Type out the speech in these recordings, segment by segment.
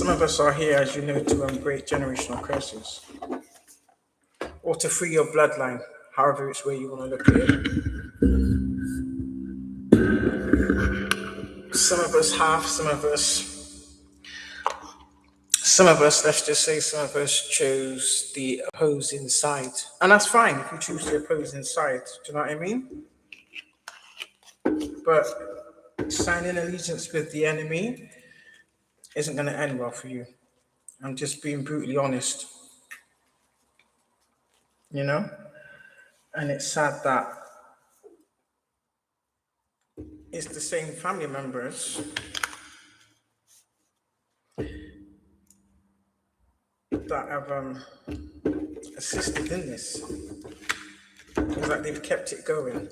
Some of us are here, as you know, to break generational curses or to free your bloodline, however it's way you want to look at it. Some of us have, some of us, let's just say some of us chose the opposing side. And that's fine if you choose the opposing side. Do you know what I mean? But signing allegiance with the enemy isn't going to end well for you. I'm just being brutally honest, you know? And it's sad that it's the same family members that have assisted in this. It's like they've kept it going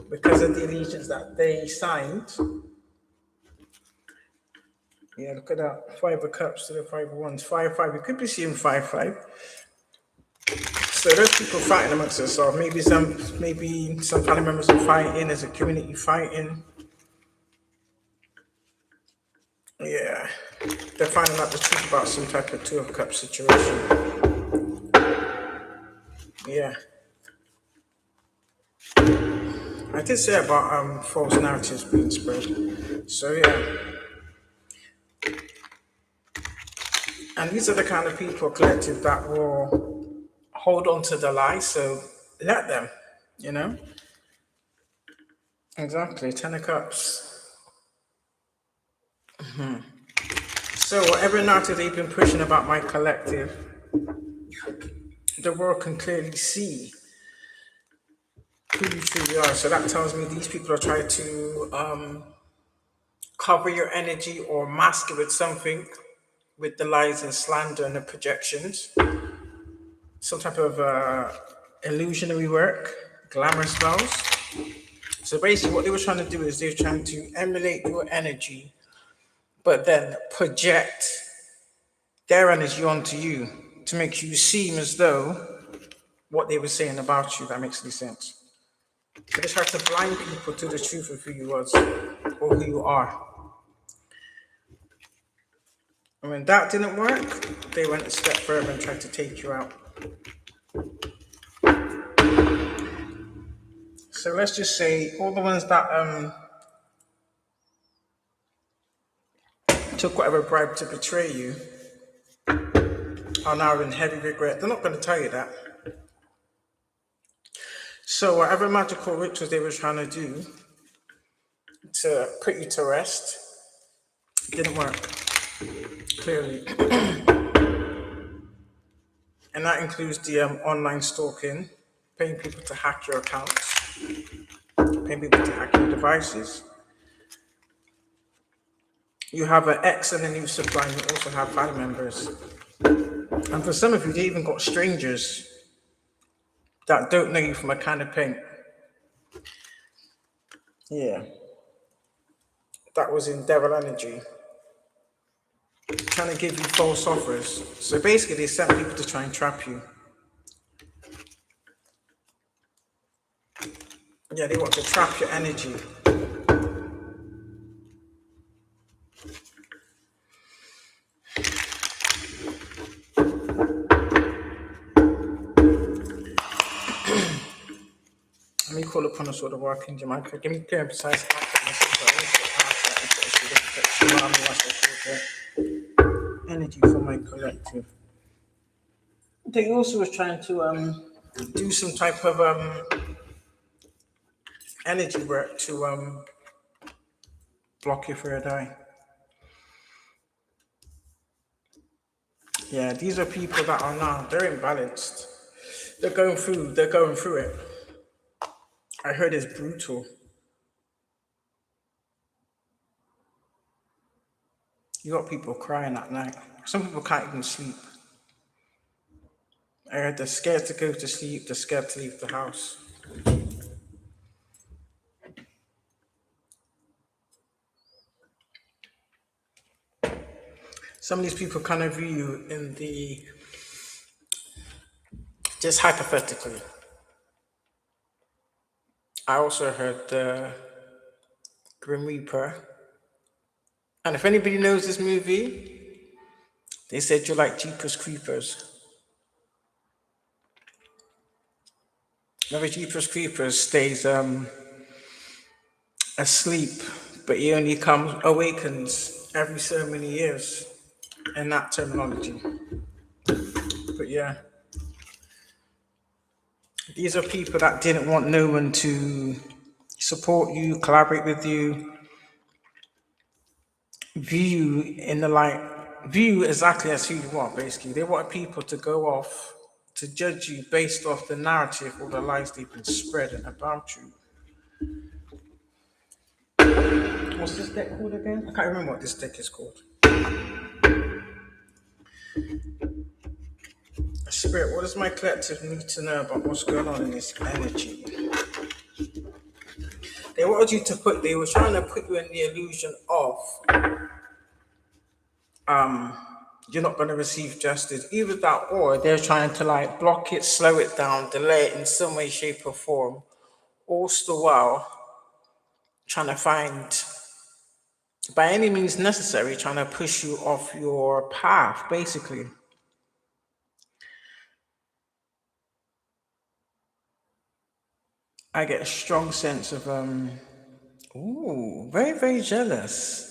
because of the allegiance that they signed. Yeah, look at that. 5 of cups to the 5 of wands. 5-5. We could be seeing 5-5. So those people fighting amongst themselves. Maybe some family members are fighting. There's a community fighting. Yeah, they're finding out the truth about some type of 2 of cups situation. Yeah. I did say about false narratives being spread. So yeah. And these are the kind of people, collective, that will hold on to the lie. So let them, you know? Exactly. 10 of cups. So whatever narrative they've been pushing about my collective, the world can clearly see who you truly are. So that tells me these people are trying to cover your energy or mask it with something, with the lies and slander and the projections. Some type of illusionary work, glamour spells. So basically what they were trying to do is they were trying to emulate your energy, but then project their energy onto you to make you seem as though what they were saying about you, that makes any sense. They just tried to blind people to the truth of who you was or who you are. And when that didn't work, they went a step further and tried to take you out. So let's just say all the ones that took whatever bribe to betray you are now in heavy regret. They're not going to tell you that. So whatever magical rituals they were trying to do to put you to rest didn't work, clearly. And that includes the online stalking, paying people to hack your accounts, paying people to hack your devices. You have an ex and a new supply, and you also have family members. And for some of you, they even got strangers that don't know you from a can of paint. Yeah. That was in devil energy, trying to give you false offers. So basically, they sent people to try and trap you. Yeah, they want to trap your energy. Let me call upon us all the work in Jamaica. Give me clear precise energy for my collective. They also was trying to do some type of energy work to block you for a die. Yeah, these are people that are now, they're imbalanced. They're going through it. I heard it's brutal. You got people crying at night. Some people can't even sleep. I heard they're scared to go to sleep, they're scared to leave the house. Some of these people kind of view you in the, just hypothetically. I also heard the Grim Reaper And if anybody knows this movie, they said you're like Jeepers Creepers. Remember, Jeepers Creepers stays asleep, but he only awakens every so many years in that terminology. But yeah, these are people that didn't want no one to support you, collaborate with you, view exactly as who you are, basically. They want people to go off to judge you based off the narrative or the lies they've been spreading about you. What's this deck called again? I can't remember what this deck is called. Spirit, what does my collective need to know about what's going on in this energy? They were trying to put you in the illusion of you're not going to receive justice. Either that or they're trying to like block it, slow it down, delay it in some way, shape, or form, all the while trying to find, by any means necessary, trying to push you off your path, basically. I get a strong sense of, very, very jealous.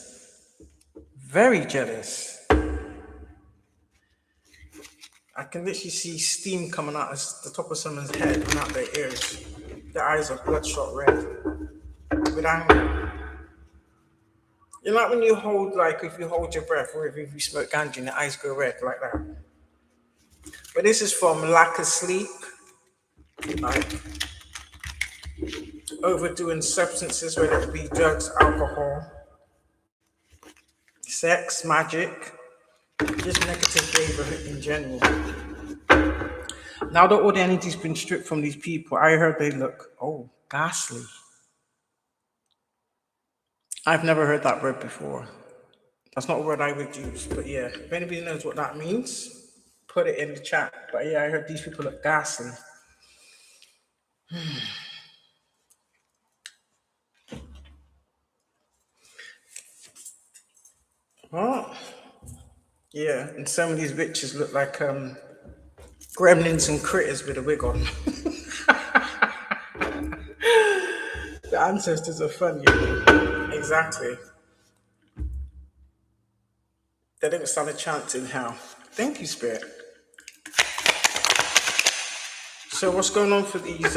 Very jealous. I can literally see steam coming out of the top of someone's head and out their ears. Their eyes are bloodshot red with anger. You know, like when you hold, like if you hold your breath or if you smoke ganja and your eyes go red like that. But this is from lack of sleep, like overdoing substances, whether it be drugs, alcohol, sex, magic, just negative behavior in general. Now that all the energy's been stripped from these people, I heard they look, ghastly. I've never heard that word before. That's not a word I would use, but yeah, if anybody knows what that means, put it in the chat. But yeah, I heard these people look ghastly. What? Yeah, and some of these bitches look like gremlins and critters with a wig on. The ancestors are funny. Exactly. They don't stand a chance in hell. Thank you, Spirit. So what's going on for these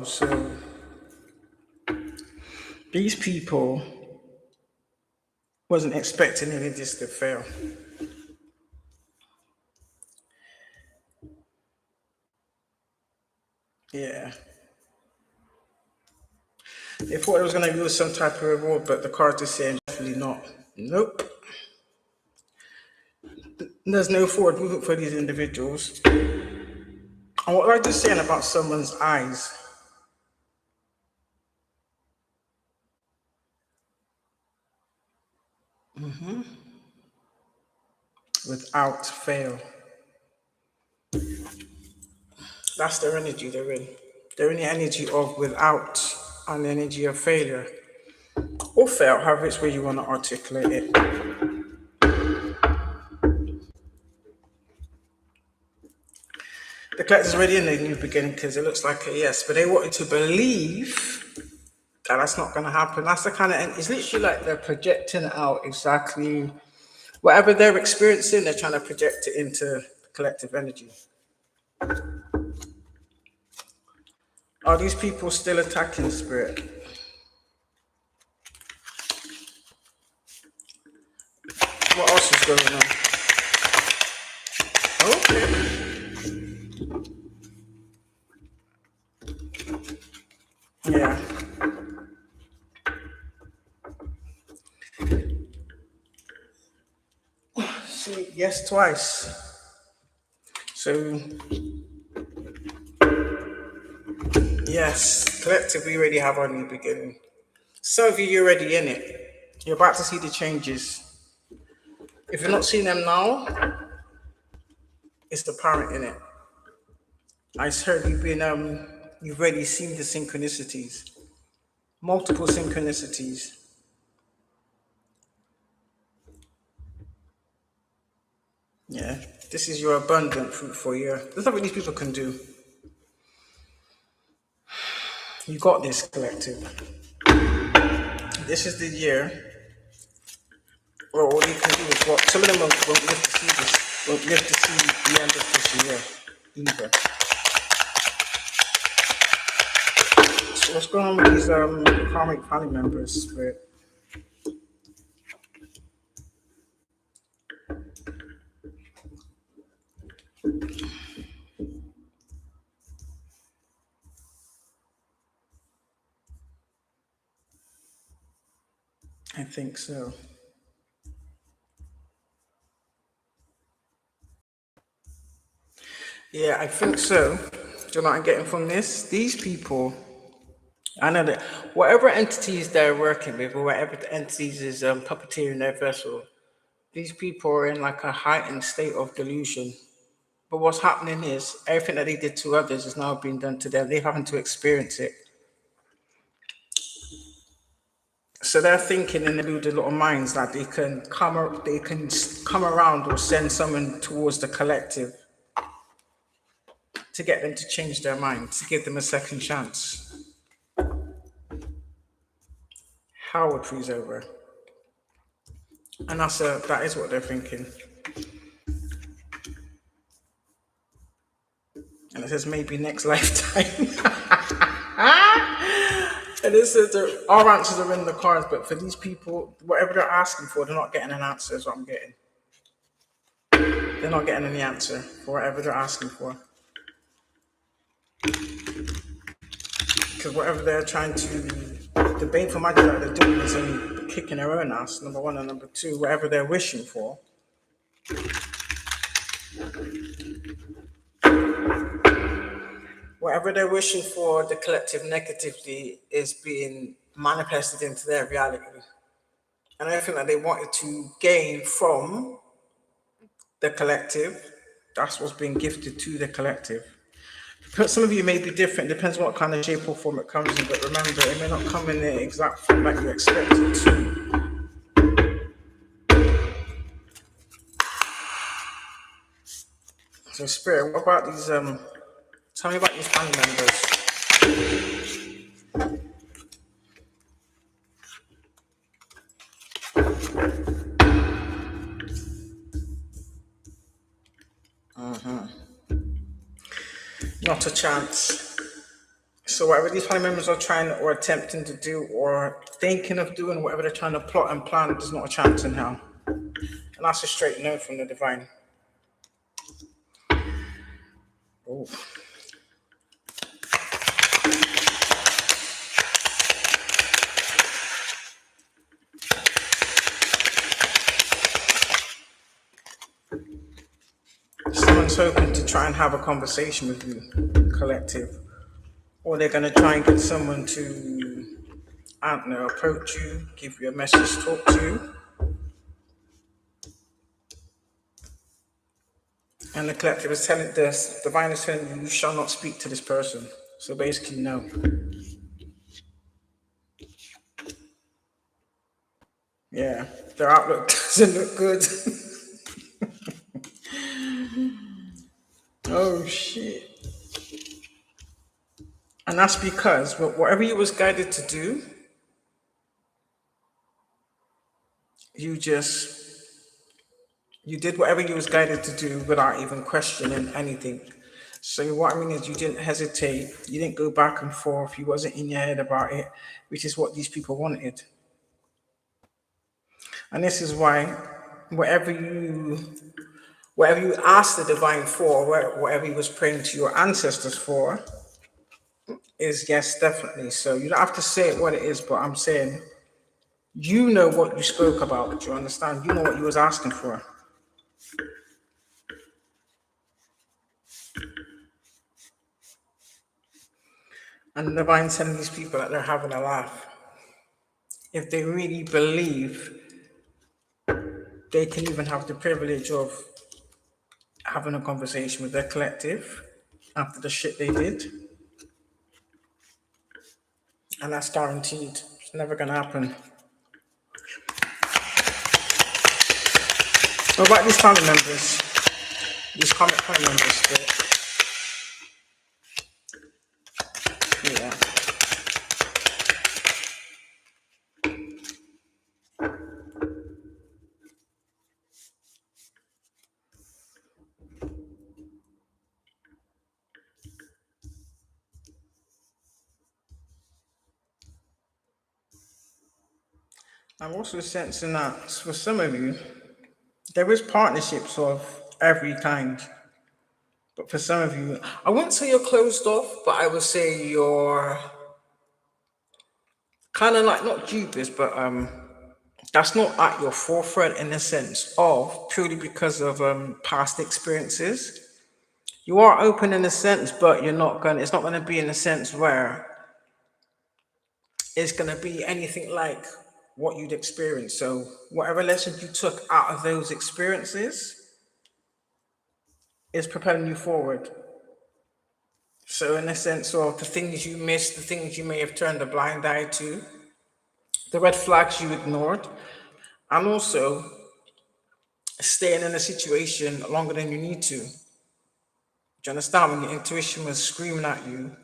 so these people wasn't expecting any of this to fail. Yeah. They thought it was going to give some type of reward, but the cards are saying definitely not. Nope. There's no forward movement for these individuals. And what I was just saying about someone's eyes. Without fail. That's their energy they're in. They're in the energy of without and the energy of failure. Or fail, however it's where you want to articulate it. The collective's already in the new beginning because it looks like a yes, but they wanted to believe that that's not going to happen. That's the kind of, it's literally like they're projecting out exactly whatever they're experiencing, they're trying to project it into collective energy. Are these people still attacking Spirit? What else is going on? Okay. Yeah. See, yes, twice. So, yes, collectively already have our new beginning. Some of you, you're already in it. You're about to see the changes. If you're not seeing them now, it's the parent in it. I heard you've already seen the synchronicities, multiple synchronicities. Yeah, this is your abundant fruitful year. There's nothing these people can do. You got this, collective. This is the year where all you can do is what some of them won't live to see this, won't live to see the end of this year either. So what's going on with these karmic family members, Spirit? I think so. Yeah, I think so. Do you know what I'm getting from this? These people, I know that whatever entities they're working with, or whatever the entities is puppeteering their vessel, these people are in like a heightened state of delusion. But what's happening is everything that they did to others is now being done to them. They're having to experience it. So they're thinking in their little minds that they can come around or send someone towards the collective to get them to change their mind, to give them a second chance. Howard freeze over. And that is what they're thinking. And it says maybe next lifetime. And it says our answers are in the cards, but for these people, whatever they're asking for, they're not getting an answer, is what I'm getting. They're not getting any answer for whatever they're asking for. Because whatever they're trying to, the baneful magic that they're doing is only kicking their own ass, number one, and number two, whatever they're wishing for. Whatever they're wishing for, the collective negatively is being manifested into their reality. And everything that they wanted to gain from the collective, that's what's being gifted to the collective. But some of you may be different, depends what kind of shape or form it comes in, but remember, it may not come in the exact form that you expect it to. So Spirit, what about these, tell me about these family members. Not a chance. So whatever these family members are trying or attempting to do or thinking of doing, whatever they're trying to plot and plan, there's not a chance in hell. And that's a straight no from the divine. Oh. Someone's hoping to try and have a conversation with you, collective. Or they're going to try and get someone to, I don't know, approach you, give you a message, talk to you. And the collective is telling this, the divine is telling you, you shall not speak to this person. So basically, no. Yeah, their outlook doesn't look good. Oh, shit. And that's because whatever you was guided to do, you did whatever you was guided to do without even questioning anything. So what I mean is you didn't hesitate, you didn't go back and forth, you wasn't in your head about it, which is what these people wanted. And this is why whatever you asked the divine for, whatever you was praying to your ancestors for, is yes, definitely. So you don't have to say it what it is, but I'm saying you know what you spoke about. Do you understand? You know what you was asking for. And the divine telling these people that they're having a laugh. if they really believe they can even have the privilege of having a conversation with their collective after the shit they did. And that's guaranteed. It's never gonna happen. What about these family members? These comic family members yeah. I'm also sensing that for some of you, there is partnerships of every kind. But for some of you, I wouldn't say you're closed off, but I would say you're kind of like not dubious, but that's not at your forefront in the sense of purely because of past experiences. You are open in a sense, but it's not gonna be in a sense where it's gonna be anything like what you'd experienced. So whatever lessons you took out of those experiences is propelling you forward. So in a sense of the things you missed, the things you may have turned a blind eye to, the red flags you ignored, and also staying in a situation longer than you need to. Do you understand? When your intuition was screaming at you,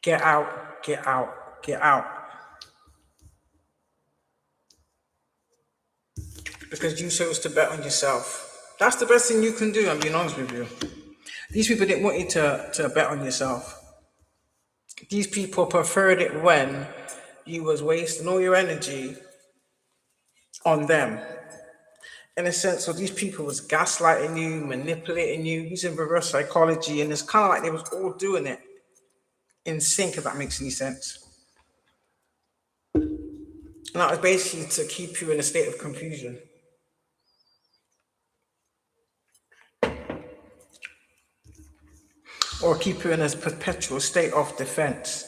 get out, get out, get out. Because you chose to bet on yourself. That's the best thing you can do, I'm being honest with you. These people didn't want you to bet on yourself. These people preferred it when you was wasting all your energy on them. In a sense, so these people was gaslighting you, manipulating you, using reverse psychology, and it's kind of like they was all doing it in sync, if that makes any sense. And that was basically to keep you in a state of confusion. Or keep you in a perpetual state of defense.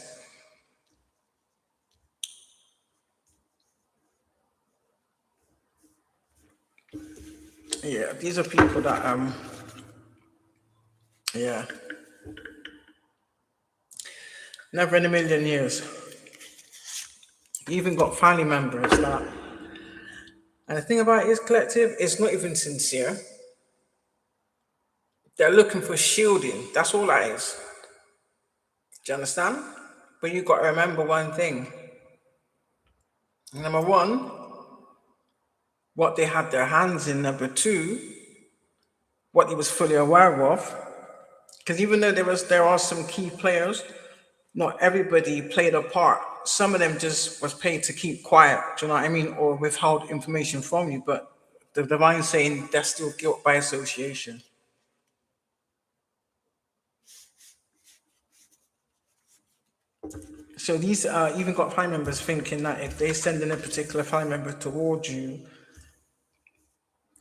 Yeah, these are people that yeah. Never in a million years. You even got family members that, and the thing about it is collective, it's not even sincere. They're looking for shielding. That's all that is. Do you understand? But you got to remember one thing. Number one, what they had their hands in. Number two, what he was fully aware of. Because even though there are some key players, not everybody played a part. Some of them just was paid to keep quiet. Do you know what I mean? Or withhold information from you. But the divine saying that's still guilt by association. So these even got family members thinking that if they send in a particular family member towards you,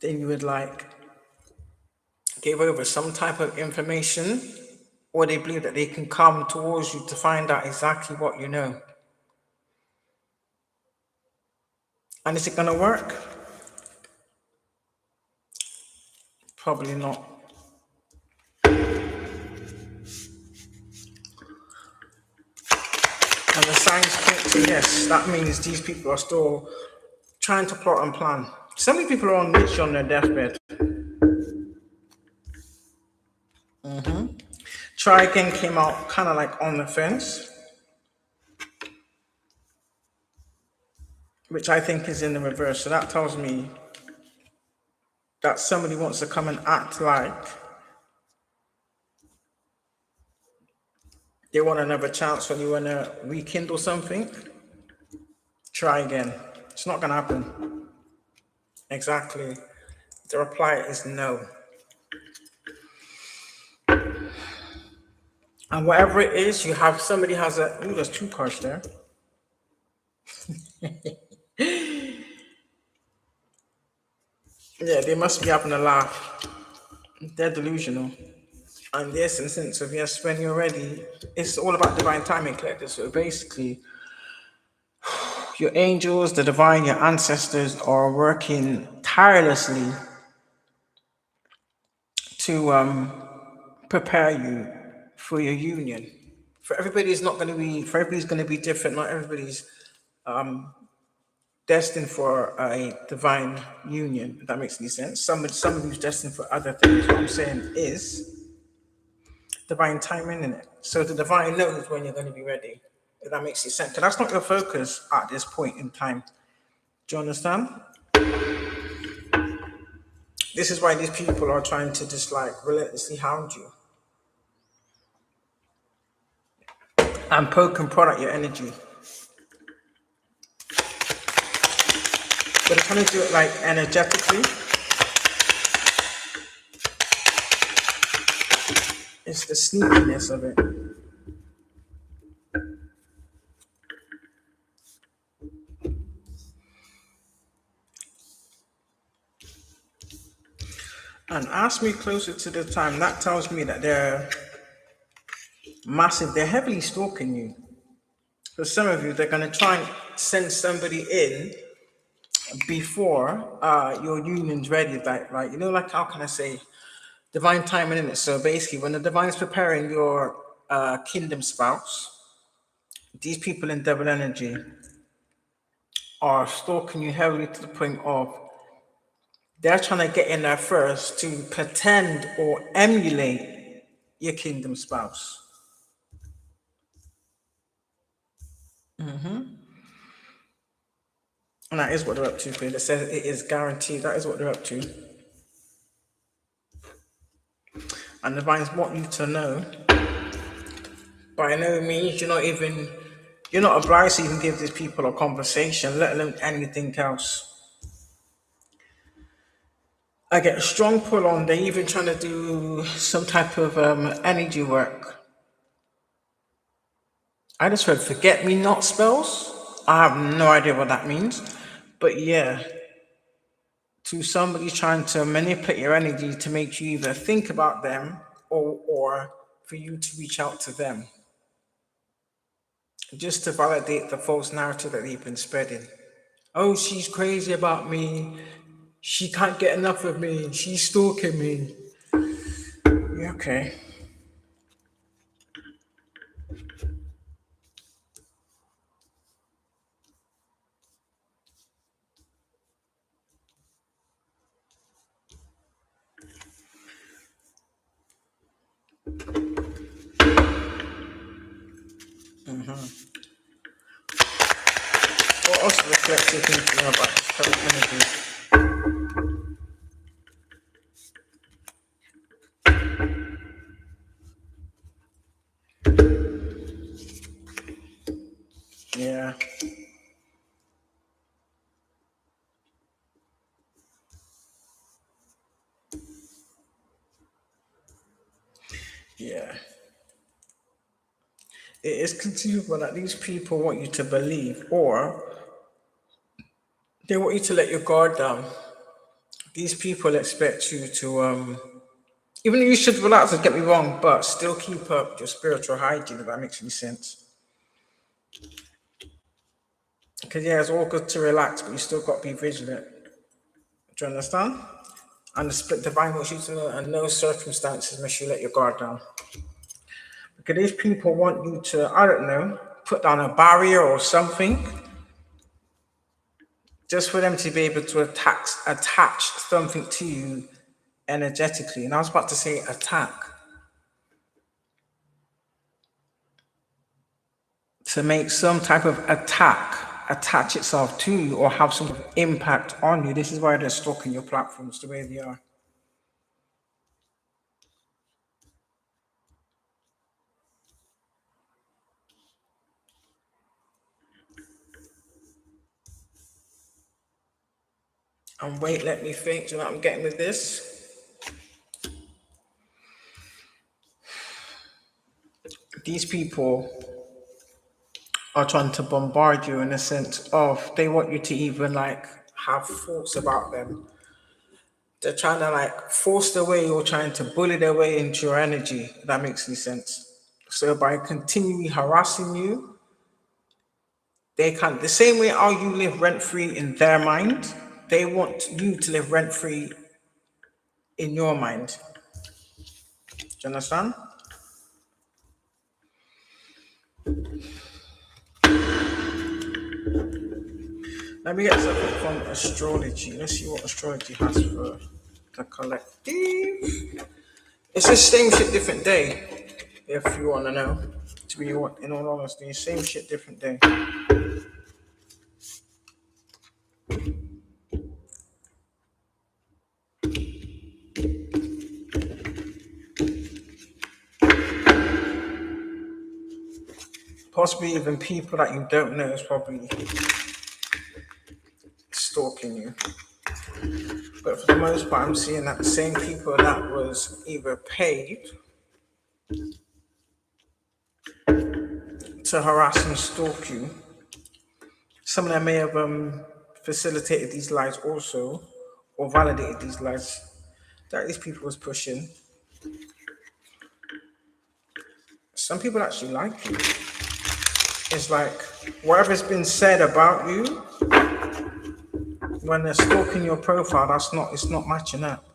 then you would like give over some type of information, or they believe that they can come towards you to find out exactly what you know. And is it going to work? Probably not. And the signs point to yes, that means these people are still trying to plot and plan. So many people are literally on their deathbed. Try Again came out kind of like on the fence, which I think is in the reverse. So that tells me that somebody wants to come and act like they want another chance when you want to rekindle something. Try again. It's not going to happen. Exactly. The reply is no. And whatever it is, somebody has there's two cards there. Yeah, they must be having a laugh. They're delusional. And the essence of yes, when you're ready, it's all about divine timing, collector. So basically, Your angels, the divine, your ancestors are working tirelessly to prepare you for your union. For everybody's going to be different. Not everybody's destined for a divine union. If that makes any sense. Somebody who's destined for other things. What I'm saying is divine timing in it. So the divine knows when you're going to be ready. If that makes any sense. Because that's not your focus at this point in time. Do you understand? This is why these people are trying to just like relentlessly hound you and poke and prod at your energy. But they're trying to do it like energetically. It's the sneakiness of it. And ask me closer to the time. That tells me that they're massive. They're heavily stalking you. For some of you, they're going to try and send somebody in before your union's ready. Like, you know, like, how can I say? Divine timing in it. So basically, when the divine's preparing your kingdom spouse, these people in double energy are stalking you heavily to the point of they're trying to get in there first to pretend or emulate your kingdom spouse. And that is what they're up to, Phil. It says it is guaranteed. That is what they're up to. And the divines want you to know, by no means, you're not obliged to even give these people a conversation, let alone anything else. I get a strong pull on, they're even trying to do some type of energy work. I just heard forget me not spells. I have no idea what that means. But yeah, to somebody trying to manipulate your energy to make you either think about them or for you to reach out to them. Just to validate the false narrative that they've been spreading. Oh, she's crazy about me. She can't get enough of me. She's stalking me. Yeah, okay. What else reflects your thinking about this current energy? Yeah. Yeah. It is conceivable that these people want you to believe, or they want you to let your guard down. These people expect you to, even though you should relax, don't get me wrong, but still keep up your spiritual hygiene, if that makes any sense. Because, yeah, it's all good to relax, but you still got to be vigilant. Do you understand? And the split divine wants you to know, and no circumstances must you let your guard down. Because these people want you to, I don't know, put down a barrier or something, just for them to be able to attach something to you energetically. And I was about to say attack. To make some type of attack attach itself to you or have some impact on you. This is why they're stalking your platforms the way they are. And wait, let me think. Do you know what I'm getting with this? These people are trying to bombard you in a sense of they want you to even like have thoughts about them. They're trying to like force their way or trying to bully their way into your energy, if that makes any sense. So by continually harassing you, They can the same way how you live rent free in their mind, they want you to live rent free in your mind. Do you understand? Let me get something from astrology. Let's see what astrology has for the collective. It's the same shit, different day. If you want to know, to be in all honesty, same shit, different day. Possibly even people that you don't know is probably stalking you. But for the most part, I'm seeing that the same people that was either paid to harass and stalk you, some of them may have facilitated these lies also, or validated these lies that these people was pushing. Some people actually like you. It's like whatever's been said about you when they're stalking your profile, it's not matching up.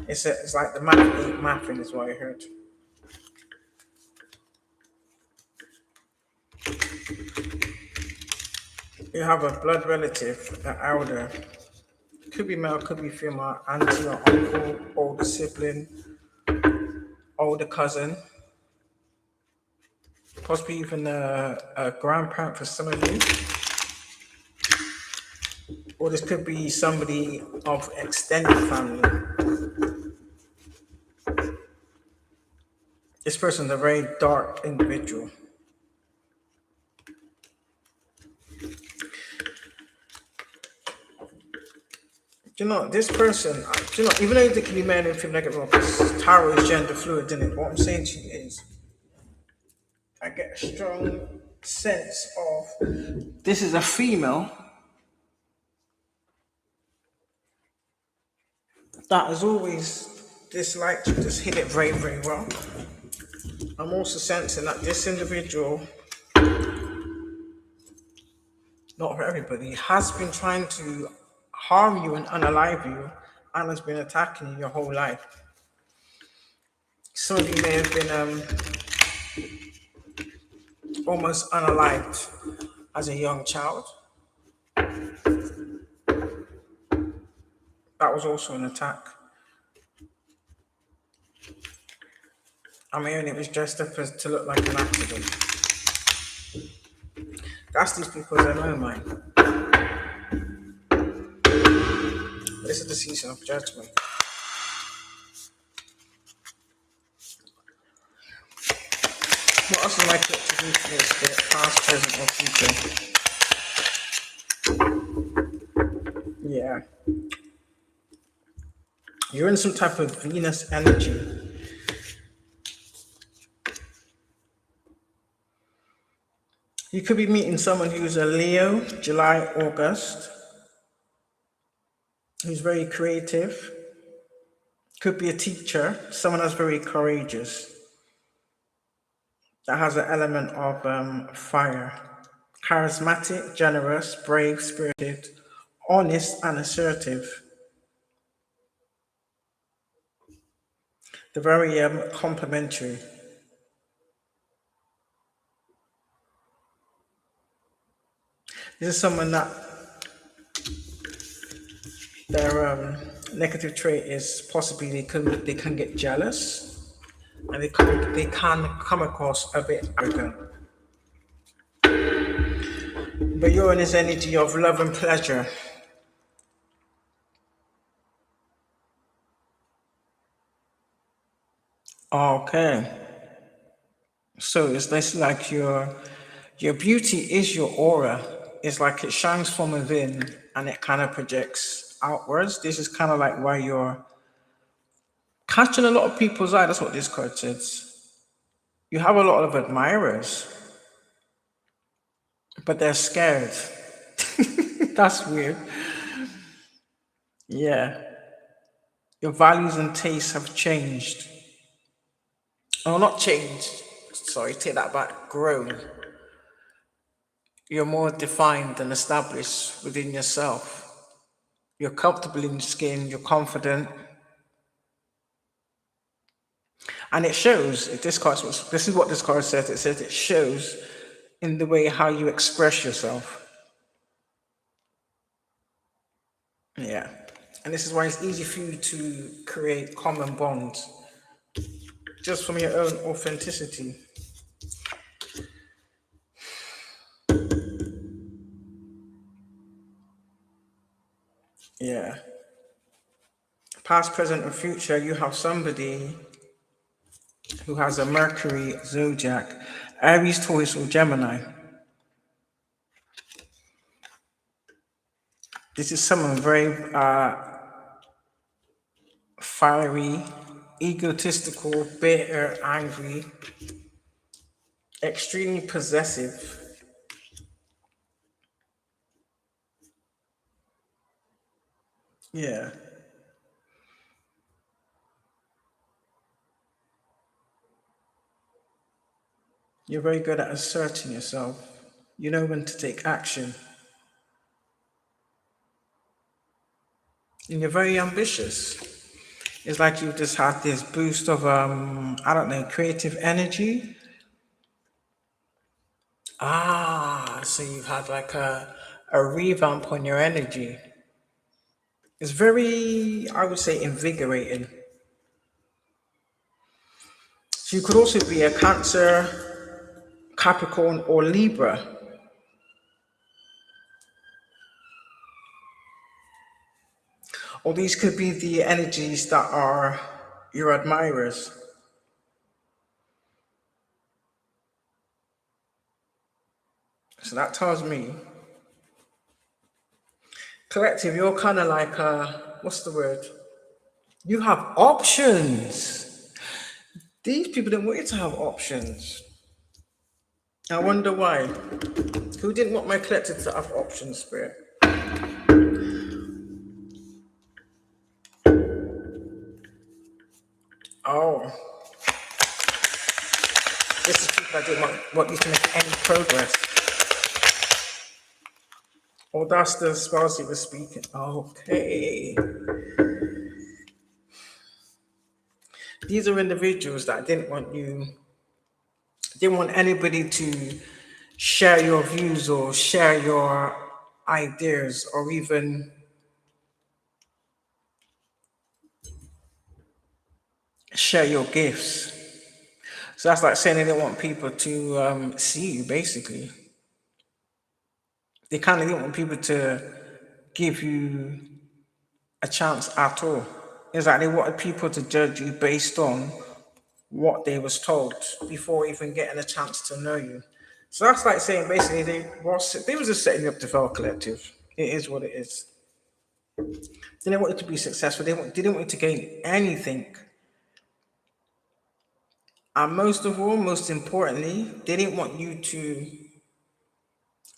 It's like the math ain't mathing is what I heard. You have a blood relative, an elder, could be male, could be female, auntie or uncle, older sibling, older cousin, possibly even a grandparent for some of you. Or this could be somebody of extended family. This person's a very dark individual. Do you know, this person, even though they can be male and female, don't get me wrong, because tarot is gender fluid, isn't it? What I'm saying to you is, I get a strong sense of this is a female that has always disliked you, just hit it very, very well. I'm also sensing that this individual, not for everybody, has been trying to harm you and unalive you and has been attacking you your whole life. Some of you may have been almost unalived as a young child. That was also an attack. I mean, it was dressed up to look like an accident. That's these people's MO, mind. This is the season of judgment. What else am I put to do for this spirit, past, present, or future? Yeah. You're in some type of Venus energy. You could be meeting someone who's a Leo, July, August, who's very creative. Could be a teacher, someone that's very courageous, that has an element of fire. Charismatic, generous, brave, spirited, honest, and assertive. They're very complimentary. This is someone that their negative trait is possibly they can get jealous, and they can come across a bit arrogant. But you're in this energy of love and pleasure. Okay. So it's this like your beauty is your aura. It's like it shines from within and it kind of projects outwards. This is kind of like why you're catching a lot of people's eye. That's what this card says. You have a lot of admirers, but they're scared. That's weird. Yeah. Your values and tastes have changed. Oh, not changed. Sorry, take that back. Grown. you're more defined and established within yourself. You're comfortable in your skin, you're confident, and it shows. This is what this card says. It says it shows in the way how you express yourself. Yeah. And this is why it's easy for you to create common bonds just from your own authenticity. Yeah. Past, present, and future, you have somebody who has a Mercury zodiac, Aries, Taurus, or Gemini. This is someone very fiery, egotistical, bitter, angry, extremely possessive. Yeah. You're very good at asserting yourself. You know when to take action. And you're very ambitious. It's like you've just had this boost of I don't know, creative energy. So you've had like a revamp on your energy. It's very, I would say, invigorating. So you could also be a Cancer, Capricorn, or Libra. Or these could be the energies that are your admirers. So that tells me, collective, you're kind of like, what's the word? You have options. These people don't want you to have options. I wonder why. Who didn't want my collective to have options, Spirit? Oh, this is people that didn't want you to make any progress. Oh, that's the spells he was speaking. Okay. These are individuals that didn't want anybody to share your views or share your ideas or even share your gifts. So that's like saying they didn't want people to see you, basically. They kind of didn't want people to give you a chance at all. It's like they wanted people to judge you based on what they was told before even getting a chance to know you. So that's like saying basically they was just setting you up to fail collective. It is what it is. They didn't want you to be successful. They didn't want you to gain anything. And most of all, most importantly, they didn't want you to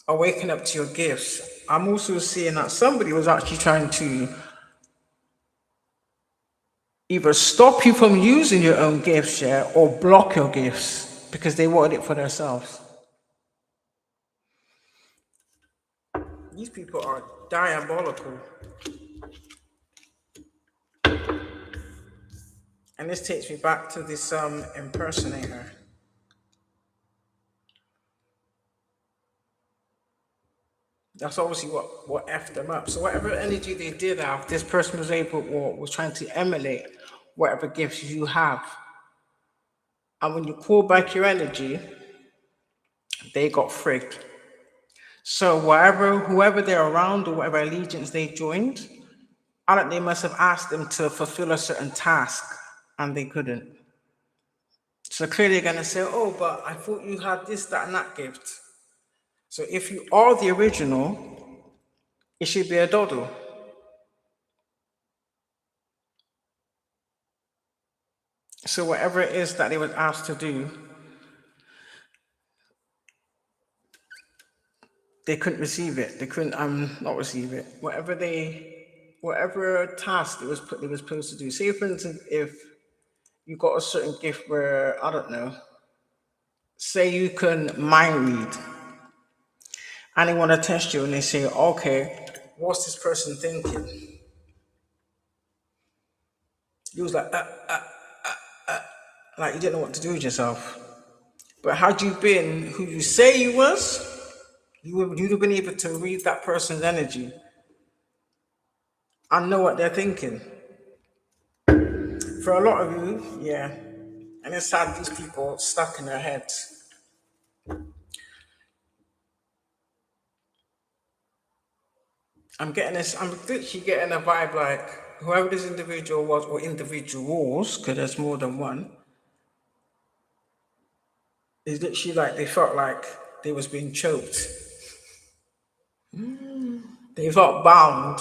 awaken up to your gifts. I'm also seeing that somebody was actually trying to either stop you from using your own gifts, yeah, or block your gifts because they wanted it for themselves. These people are diabolical. And this takes me back to this impersonator. That's obviously what effed them up. So whatever energy they did have, this person was able or was trying to emulate whatever gifts you have. And when you call back your energy, they got frigged. So whoever they're around or whatever allegiance they joined, I don't. They must have asked them to fulfill a certain task, and they couldn't. So clearly, they're gonna say, "Oh, but I thought you had this, that, and that gift." So if you are the original, it should be a doddle. So whatever it is that they were asked to do, they couldn't receive it. They couldn't not receive it. Whatever task they was supposed to do. Say for instance, if you got a certain gift where I don't know, say you can mind read, and they want to test you and they say, okay, what's this person thinking? You was like you didn't know what to do with yourself. But had you been who you say you was, you'd have been able to read that person's energy and know what they're thinking. For a lot of you, yeah. And it's sad these people stuck in their heads. I'm literally getting a vibe like whoever this individual was, or individuals, because there's more than one, is literally like they felt like they was being choked. They felt bound.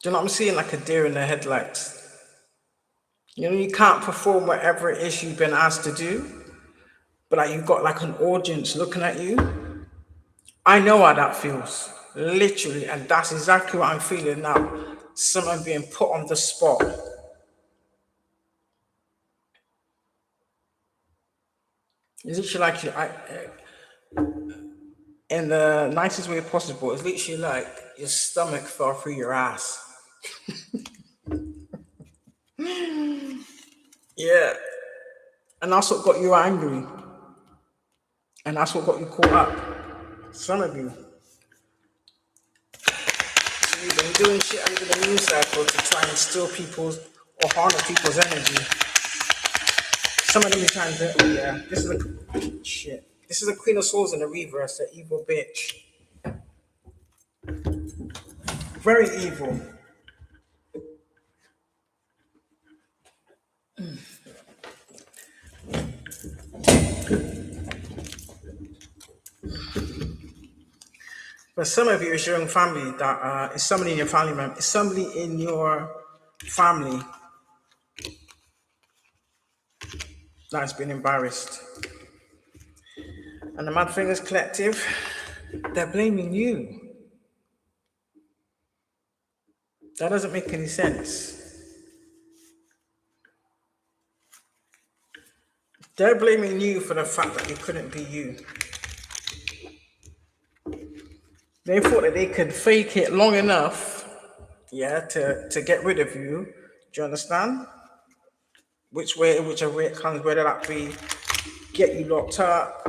Do you know what I'm seeing? Like a deer in the headlights. You know, you can't perform whatever it is you've been asked to do, but like you've got like an audience looking at you. I know how that feels, literally, and that's exactly what I'm feeling now. Someone being put on the spot. It's literally like in the nicest way possible. It's literally like your stomach fell through your ass. Yeah, and that's what got you angry, and that's what got you caught up. Some of you. So you've been doing shit under the news cycle to try and steal people's or harness people's energy. Some of them be trying to, oh yeah, this is the shit. This is the Queen of Swords in the reverse, the evil bitch. Very evil. But some of you, it's your own family that is somebody in your family member, it's somebody in your family that's been embarrassed. And the Mad Fingers Collective, they're blaming you. That doesn't make any sense. They're blaming you for the fact that you couldn't be you. They thought that they could fake it long enough, yeah, to get rid of you. Do you understand? Whichever way it comes, whether that be get you locked up.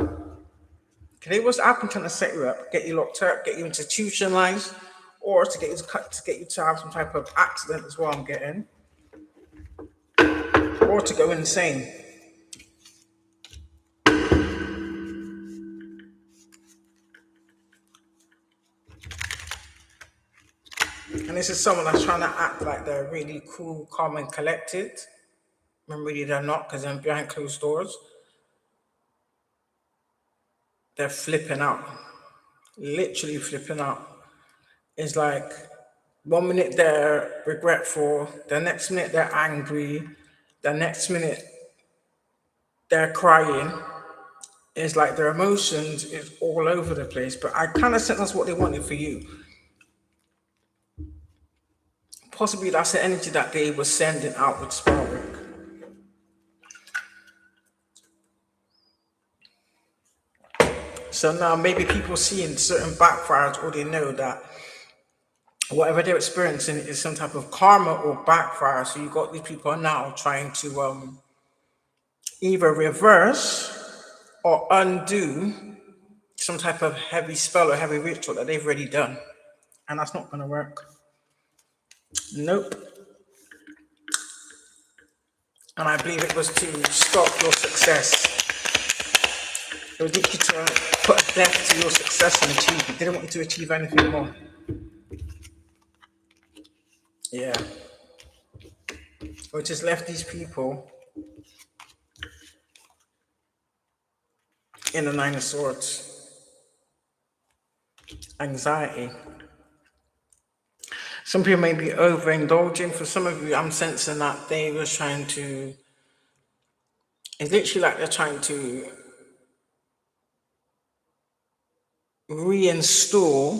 Okay, what's happening trying to set you up, get you locked up, get you institutionalized, or to get you to have some type of accident as well, I'm getting. Or to go insane. And this is someone that's trying to act like they're really cool, calm, and collected. When really they're not, because they're behind closed doors. They're flipping out. Literally flipping out. It's like 1 minute they're regretful, the next minute they're angry, the next minute they're crying. It's like their emotions is all over the place. But I kind of sense that's what they wanted for you. Possibly that's the energy that they were sending out with Sparwick. So now maybe people seeing certain backfires, or they know that whatever they're experiencing is some type of karma or backfire. So you got these people now trying to either reverse or undo some type of heavy spell or heavy ritual that they've already done. And that's not going to work. Nope. And I believe it was to stop your success. It was literally to put a death to your success and achieve. It didn't want you to achieve anything more. Yeah. Which has left these people in the Nine of Swords. Anxiety. Some people may be overindulging. For some of you, I'm sensing that they were trying to, it's literally like they're trying to reinstall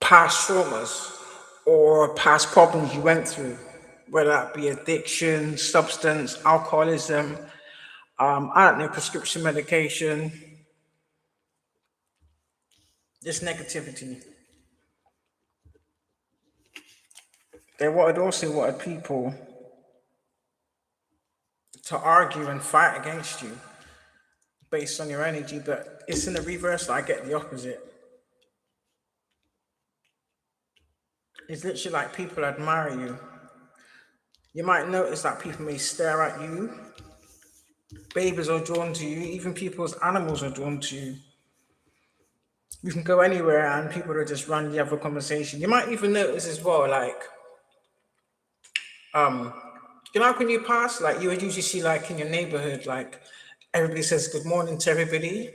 past traumas or past problems you went through, whether that be addiction, substance, alcoholism, I don't know, prescription medication, this negativity. They also wanted people to argue and fight against you based on your energy, but it's in the reverse that I get the opposite. It's literally like people admire you. You might notice that people may stare at you, babies are drawn to you, even people's animals are drawn to you. You can go anywhere and people will just randomly have a conversation. You might even notice as well, like, um, when you pass, like you would usually see like in your neighborhood, like everybody says good morning to everybody.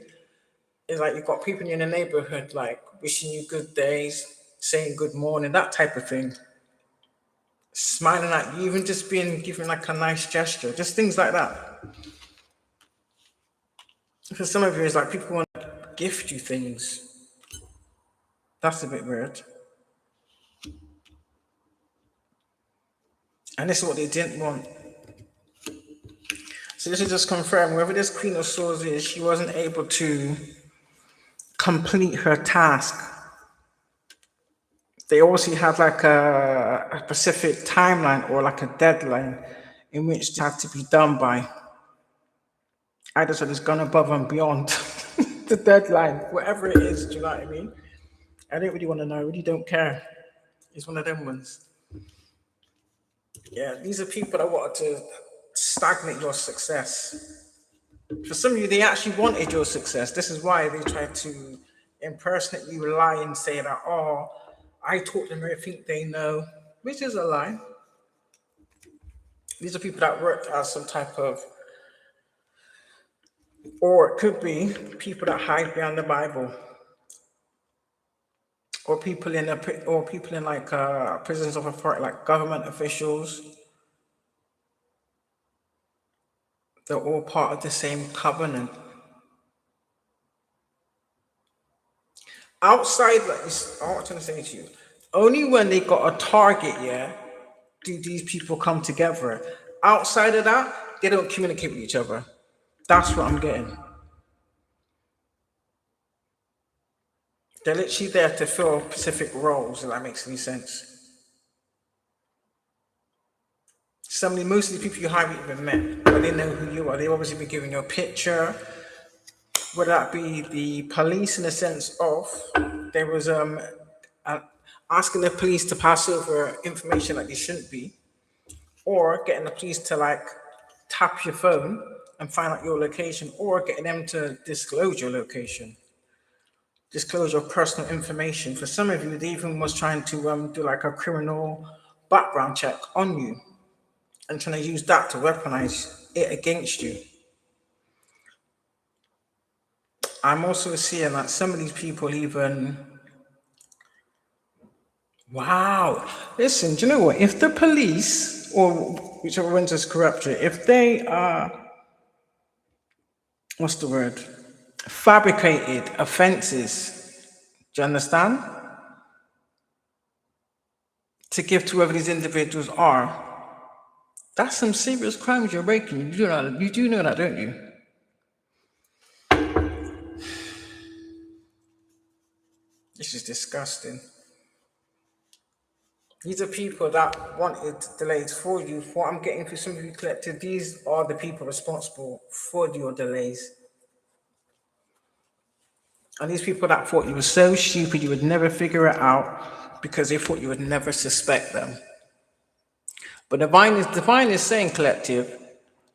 It's like you've got people in your neighborhood like wishing you good days, saying good morning, that type of thing. Smiling at you, even just being given like a nice gesture, just things like that. For some of you, it's like people want to gift you things. That's a bit weird. And this is what they didn't want. So this is just confirm whoever this Queen of Swords is, she wasn't able to complete her task. They also had like a specific timeline or like a deadline in which it had to be done by. I just said it's gone above and beyond the deadline, whatever it is. Do you know what I mean? I don't really want to know. I really don't care. It's one of them ones. Yeah, these are people that wanted to stagnate your success. For some of you, they actually wanted your success. This is why they tried to impersonate you, lie, and say that, oh, I taught them everything they know, which is a lie. These are people that work as some type of, or it could be people that hide behind the Bible, or people in like prisons of authority, like government officials. They're all part of the same covenant. Outside, like this, I want to say to you, only when they got a target, yeah, do these people come together. Outside of that, they don't communicate with each other. That's what I'm getting. They're literally there to fill specific roles, if that makes any sense. Most of the people you haven't even met, but they know who you are. They've obviously been giving you a picture. Would that be the police in the sense of there was asking the police to pass over information that they shouldn't be, or getting the police to like tap your phone and find out your location, or getting them to disclose your location, disclose your personal information. For some of you, they even was trying to do like a criminal background check on you and trying to use that to weaponize it against you. I'm also seeing that some of these people even, wow, listen, do you know what? If the police, or whichever one's is corrupt, if they are, what's the word? Fabricated offenses, do you understand? To give to whoever these individuals are, that's some serious crimes you're breaking. You do know that, don't you? This is disgusting. These are people that wanted delays for you. For what I'm getting for some of you collective, these are the people responsible for your delays. And these people that thought you were so stupid you would never figure it out because they thought you would never suspect them. But divine is saying, collective,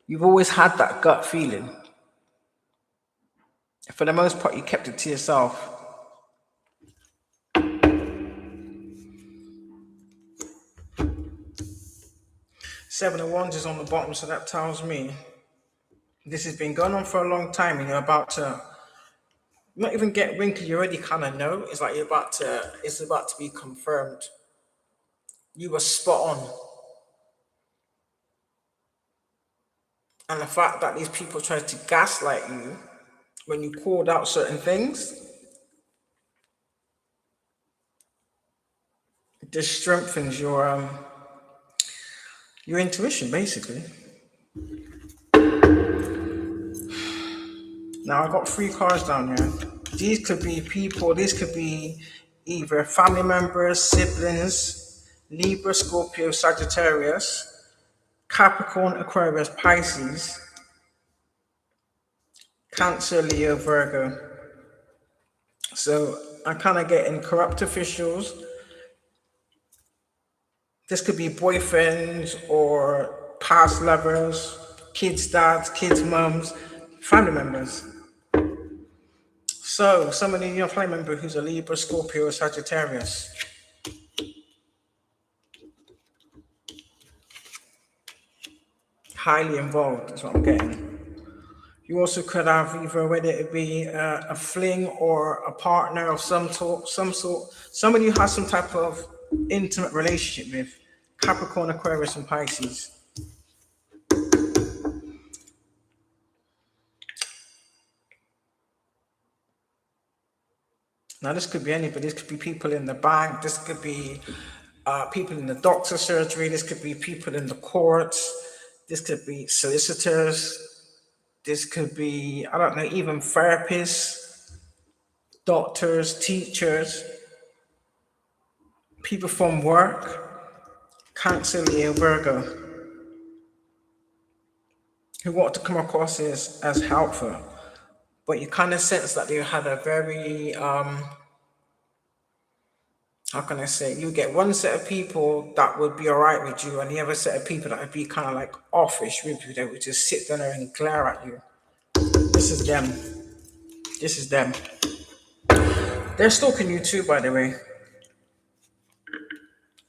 you've always had that gut feeling. For the most part, you kept it to yourself. Seven of Wands is on the bottom, so that tells me this has been going on for a long time and you're about to not even get wrinkly, you already kind of know. It's like it's about to be confirmed. You were spot on. And the fact that these people tried to gaslight you when you called out certain things, this strengthens your intuition, basically. Now I got three cards down here. These could be people, these could be either family members, siblings, Libra, Scorpio, Sagittarius, Capricorn, Aquarius, Pisces, Cancer, Leo, Virgo. So I'm kind of getting corrupt officials. This could be boyfriends or past lovers, kids' dads, kids' mums, family members. So somebody in your family member who's a Libra, Scorpio, or Sagittarius. Highly involved, is what I'm getting. You also could have either whether it be a fling or a partner of some sort, somebody who has some type of intimate relationship with Capricorn, Aquarius, and Pisces. Now, this could be anybody. This could be people in the bank. This could be people in the doctor's surgery. This could be people in the courts. This could be solicitors. This could be, I don't know, even therapists, doctors, teachers, people from work, Cancer, Leo, Virgo, who want to come across as helpful. But you kind of sense that they had a very, how can I say, you get one set of people that would be all right with you, and the other set of people that would be kind of like offish with you. They would just sit down there and glare at you. This is them. This is them. They're stalking you too, by the way.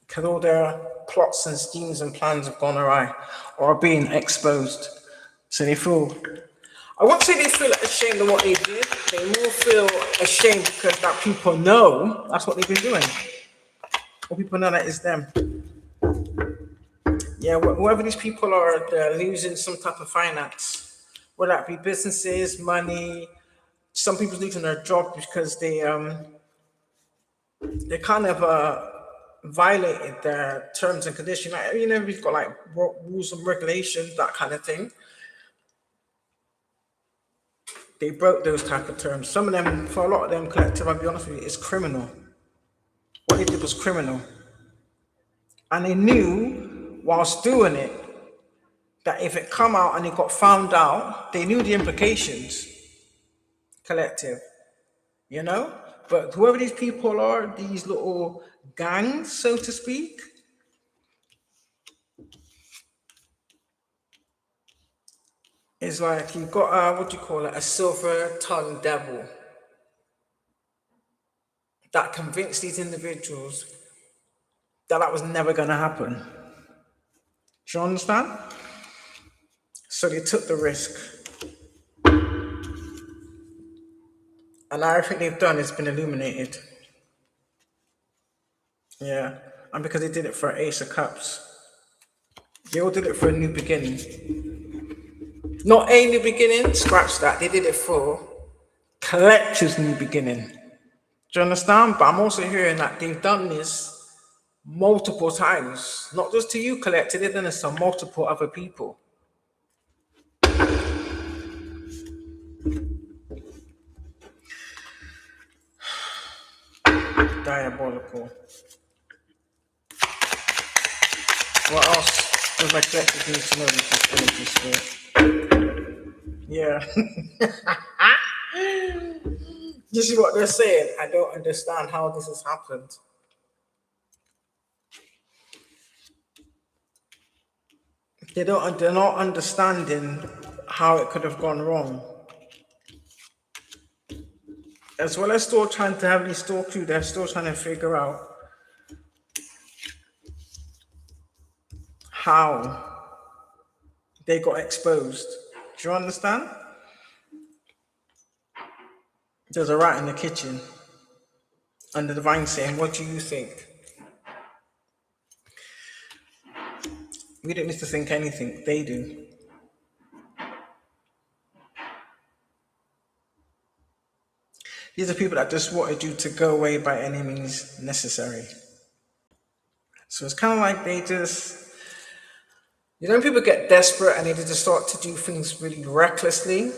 Because all their plots and schemes and plans have gone awry or are being exposed. So they feel, I won't say they feel ashamed of what they did. They more feel ashamed because that people know that's what they've been doing. Or people know that it's them. Yeah, whoever these people are, they're losing some type of finance. Whether that be businesses, money. Some people losing their job because they kind of violated their terms and conditions. Like, you know, we've got like rules and regulations, that kind of thing. They broke those type of terms. Some of them, for a lot of them, collective, I'll be honest with you, is criminal. What they did was criminal. And they knew, whilst doing it, that if it come out and it got found out, they knew the implications. Collective, you know? But whoever these people are, these little gangs, so to speak, is like you've got what do you call it? A silver-tongued devil that convinced these individuals that was never going to happen. Do you understand? So they took the risk. And everything they've done has been illuminated. Yeah. And because they did it for Ace of Cups, they all did it for a new beginning. Not a new beginning, scratch that. They did it for collective's new beginning. Do you understand? But I'm also hearing that they've done this multiple times. Not just to you, collective, they've done this to multiple other people. Diabolical. What else does my collective need to know with this energy spirit? Yeah. You see what they're saying? I don't understand how this has happened. They're not understanding how it could have gone wrong. As well as still trying to heavily stalk you, they're still trying to figure out how they got exposed. Do you understand? There's a rat in the kitchen, and the divine saying, "What do you think?" We don't need to think anything, they do. These are people that just wanted you to go away by any means necessary. So it's kind of like they just, you know, people get desperate and they just start to do things really recklessly.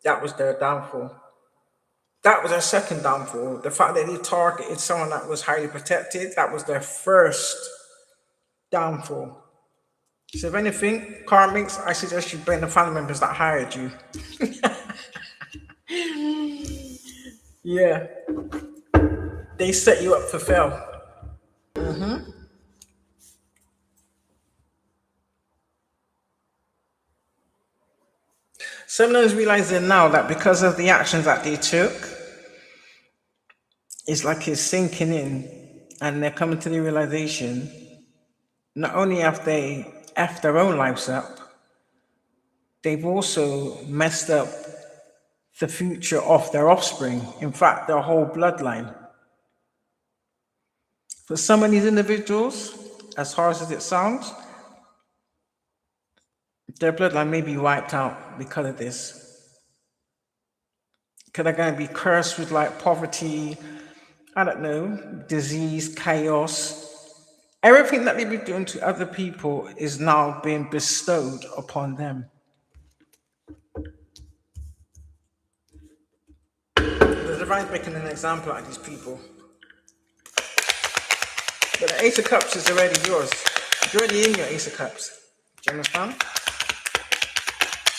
That was their downfall. That was their second downfall. The fact that they targeted someone that was highly protected, that was their first downfall. So if anything, karmics, I suggest you blame the family members that hired you. Yeah, they set you up for fail. Some of those realizing now that because of the actions that they took, it's like it's sinking in, and they're coming to the realization not only have they effed their own lives up, they've also messed up the future of their offspring, in fact, their whole bloodline. For some of these individuals, as harsh as it sounds, their bloodline may be wiped out because of this. Because they're going to be cursed with like poverty, I don't know, disease, chaos. Everything that they've been doing to other people is now being bestowed upon them. The divine's making an example out of these people. But the Ace of Cups is already yours. You're already in your Ace of Cups. Do you understand?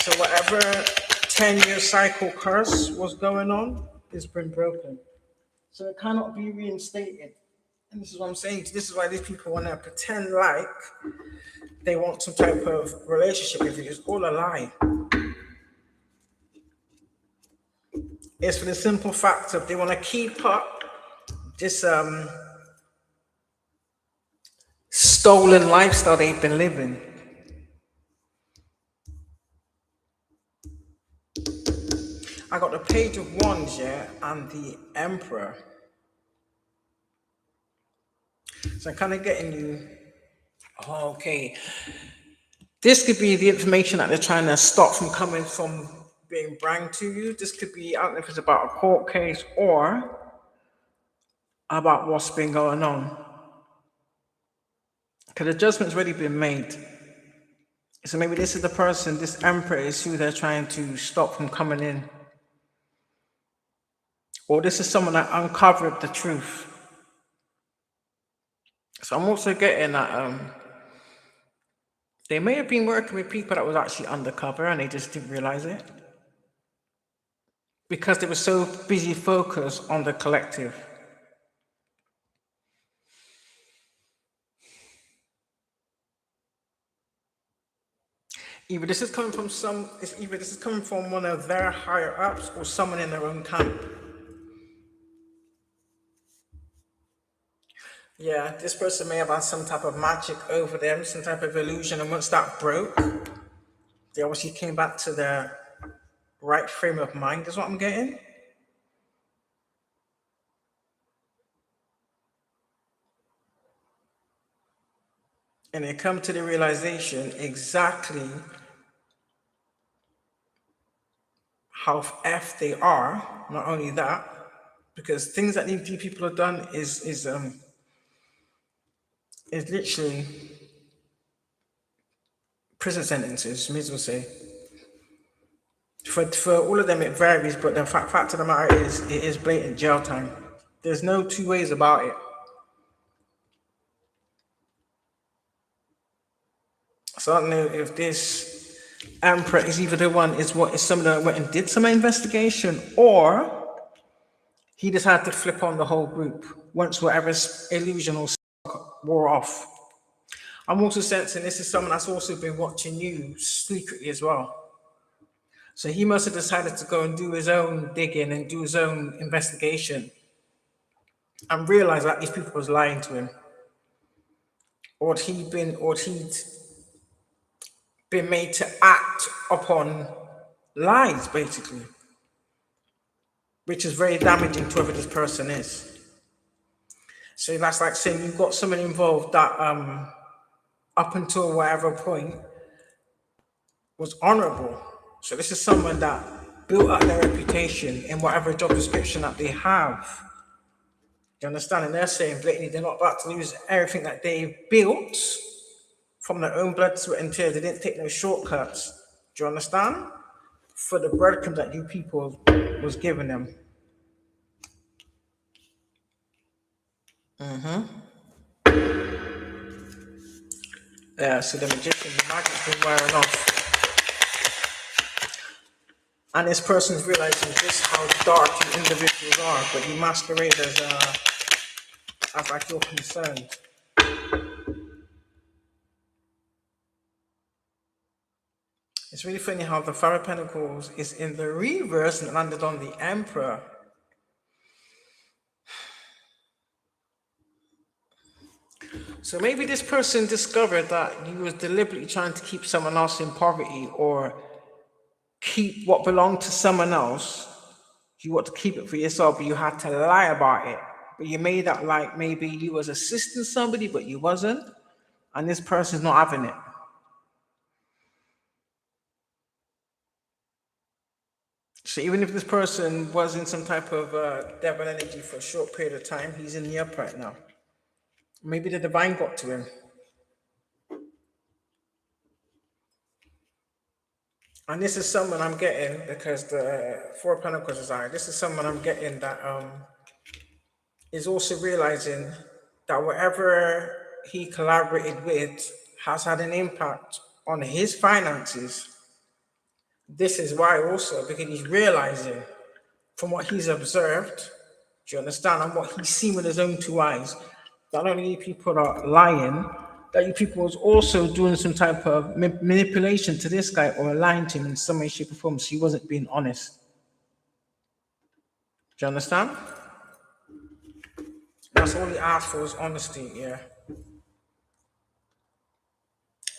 So whatever 10-year cycle curse was going on has been broken. So it cannot be reinstated. And this is what I'm saying. This is why these people want to pretend like they want some type of relationship with you. It's all a lie. It's for the simple fact of they want to keep up this stolen lifestyle they've been living. I got the Page of Wands, yeah, and the Emperor. So I'm kind of getting you, okay. This could be the information that they're trying to stop from coming from being brang to you. This could be, I don't know if it's about a court case or about what's been going on. Because the judgment's already been made. So maybe this is the person, this Emperor is who they're trying to stop from coming in. Or this is someone that uncovered the truth. So I'm also getting that they may have been working with people that was actually undercover and they just didn't realize it. Because they were so busy focused on the collective. Either this is coming from one of their higher ups or someone in their own camp. Yeah, this person may have had some type of magic over them, some type of illusion, and once that broke, they obviously came back to their right frame of mind, is what I'm getting. And they come to the realization exactly how F they are. Not only that, because things that these people have done is literally prison sentences, may as well say. For all of them it varies, but the fact of the matter is it is blatant jail time. There's no two ways about it. So I don't know if this Emperor is either the one is someone that went and did some investigation, or he decided to flip on the whole group once whatever illusion or wore off. I'm also sensing this is someone that's also been watching you secretly as well. So he must have decided to go and do his own digging and do his own investigation and realize that these people was lying to him. Or he'd been made to act upon lies, basically. Which is very damaging to whoever this person is. So that's like saying you've got someone involved that up until whatever point was honorable. So this is someone that built up their reputation in whatever job description that they have. Do you understand? And they're saying blatantly they're not about to lose everything that they built from their own blood, sweat, and tears. They didn't take no shortcuts. Do you understand? for the breadcrumb that you people was giving them. Yeah, so the magician, the magic's been wearing off. And this person's realizing just how dark you individuals are, but you masquerade as like you're concerned. It's really funny how the Five of Pentacles is in the reverse and landed on the Emperor. So maybe this person discovered that you was deliberately trying to keep someone else in poverty or keep what belonged to someone else. You want to keep it for yourself, but you had to lie about it. But you made that like maybe you was assisting somebody, but you wasn't. And this person's not having it. So even if this person was in some type of devil energy for a short period of time, he's in the upright now. Maybe the divine got to him. And this is someone I'm getting, because the Four of Pentacles is out. This is someone I'm getting that is also realizing that whatever he collaborated with has had an impact on his finances. This is why also, because he's realizing from what he's observed, do you understand, and what he's seen with his own two eyes, not only you people are lying, that you people was also doing some type of manipulation to this guy or lying to him in some way, shape, or form, so he wasn't being honest. Do you understand? That's all he asked for, was honesty, yeah.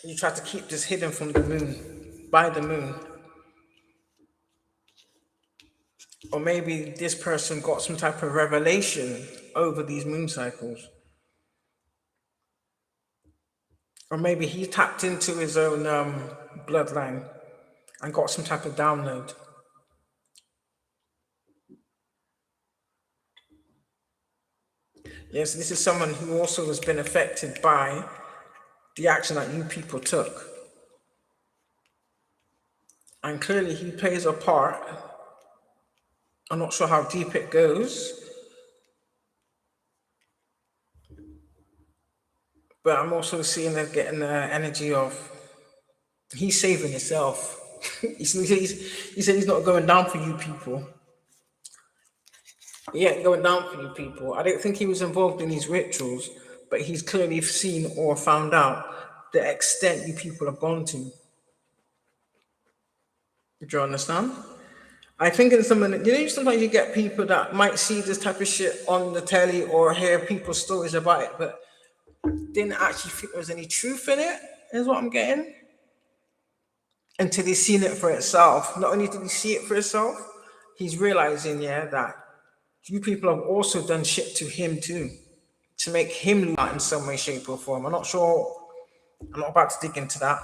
You try to keep this hidden from the moon, by the moon. Or maybe this person got some type of revelation over these moon cycles. Or maybe he tapped into his own bloodline and got some type of download. Yes, this is someone who also has been affected by the action that you people took. And clearly he plays a part. I'm not sure how deep it goes, but I'm also seeing that getting the energy of he's saving himself. he said he's not going down for you people. He ain't going down for you people. I don't think he was involved in these rituals, but he's clearly seen or found out the extent you people have gone to. Do you understand? I think in some of the, sometimes you get people that might see this type of shit on the telly or hear people's stories about it, but didn't actually think there was any truth in it, is what I'm getting. Until he's seen it for itself. Not only did he see it for himself, he's realizing, yeah, that you people have also done shit to him too, to make him lose out in some way, shape, or form. I'm not sure. I'm not about to dig into that.